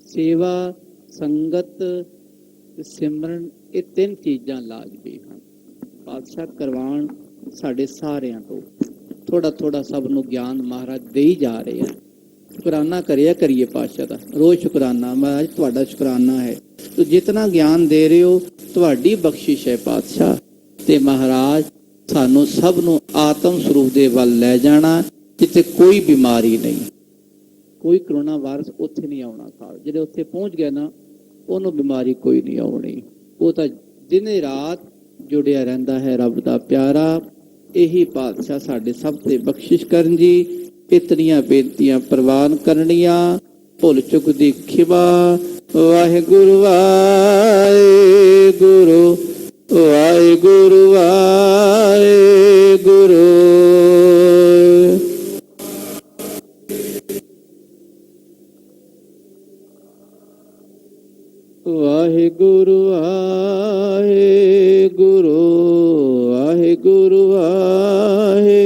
ਸੇਵਾ, ਸੰਗਤ ਤੇ ਸਿਮਰਨ, ਇਹ ਤਿੰਨ ਚੀਜ਼ਾਂ ਲਾਜ਼ਮੀ ਹਨ। ਪਾਤਸ਼ਾਹ ਕਰਵਾਉਣ ਸਾਡੇ ਸਾਰਿਆਂ ਤੋਂ ਥੋੜਾ ਥੋੜਾ ਸਭ ਨੂੰ ਗਿਆਨ ਮਹਾਰਾਜ ਦੇ ਹੀ ਜਾ ਰਹੇ ਆ। ਸ਼ੁਕਰਾਨਾ ਕਰੀਏ ਪਾਤਸ਼ਾਹ ਦਾ, ਰੋਜ਼ ਸ਼ੁਕਰਾਨਾ। ਮਹਾਰਾਜ ਤੁਹਾਡਾ ਸ਼ੁਕਰਾਨਾ ਹੈ, ਤੋ ਜਿਤਨਾ ਗਿਆਨ ਦੇ ਰਹੇ ਹੋ ਤੁਹਾਡੀ ਬਖਸ਼ਿਸ਼ ਹੈ ਪਾਤਸ਼ਾਹ। ਤੇ ਮਹਾਰਾਜ ਸਾਨੂੰ ਸਭ ਨੂੰ ਆਤਮ ਸਰੂਪ ਦੇ ਵੱਲ ਲੈ ਜਾਣਾ, ਜਿੱਥੇ ਕੋਈ ਬਿਮਾਰੀ ਨਹੀਂ, ਕੋਈ ਕਰੋਨਾ ਵਾਇਰਸ ਉੱਥੇ ਨਹੀਂ ਆਉਣਾ। ਜਿਹੜੇ ਉੱਥੇ ਪਹੁੰਚ ਗਏ ਨਾ, ਉਹਨੂੰ ਬਿਮਾਰੀ ਕੋਈ ਨਹੀਂ ਆਉਣੀ। ਉਹ ਤਾਂ ਦਿਨੇ ਰਾਤ ਜੁੜਿਆ ਰਹਿੰਦਾ ਹੈ ਰੱਬ ਦਾ ਪਿਆਰਾ। ਇਹੀ ਪਾਤਸ਼ਾਹ ਸਾਡੇ ਸਭ ਤੇ ਬਖਸ਼ਿਸ਼ ਕਰਨ ਜੀ। ਇਤਨੀਆਂ ਬੇਨਤੀਆਂ ਪ੍ਰਵਾਨ ਕਰਨੀਆਂ, ਭੁੱਲ ਚੁੱਕ ਦੀ ਖਿਮਾ। ਵਾਹਿਗੁਰੂ ਵਾਹਿਗੁਰੂ ਵਾਹਿਗੁਰੂ ਵਾਹਿਗੁਰੂ। ਵਾਹਿਗੁਰੂ ਵਾਹਿਗੁਰੂ ਵਾਹਿਗੁਰੂ ਵਾਹਿਗੁਰੂ।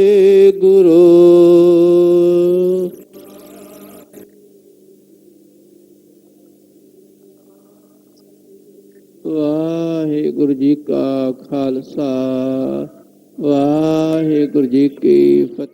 ਵਾਹਿਗੁਰੂ ਜੀ ਕਾ ਖਾਲਸਾ, ਵਾਹਿਗੁਰੂ ਜੀ ਕੀ ਫਤਿਹ।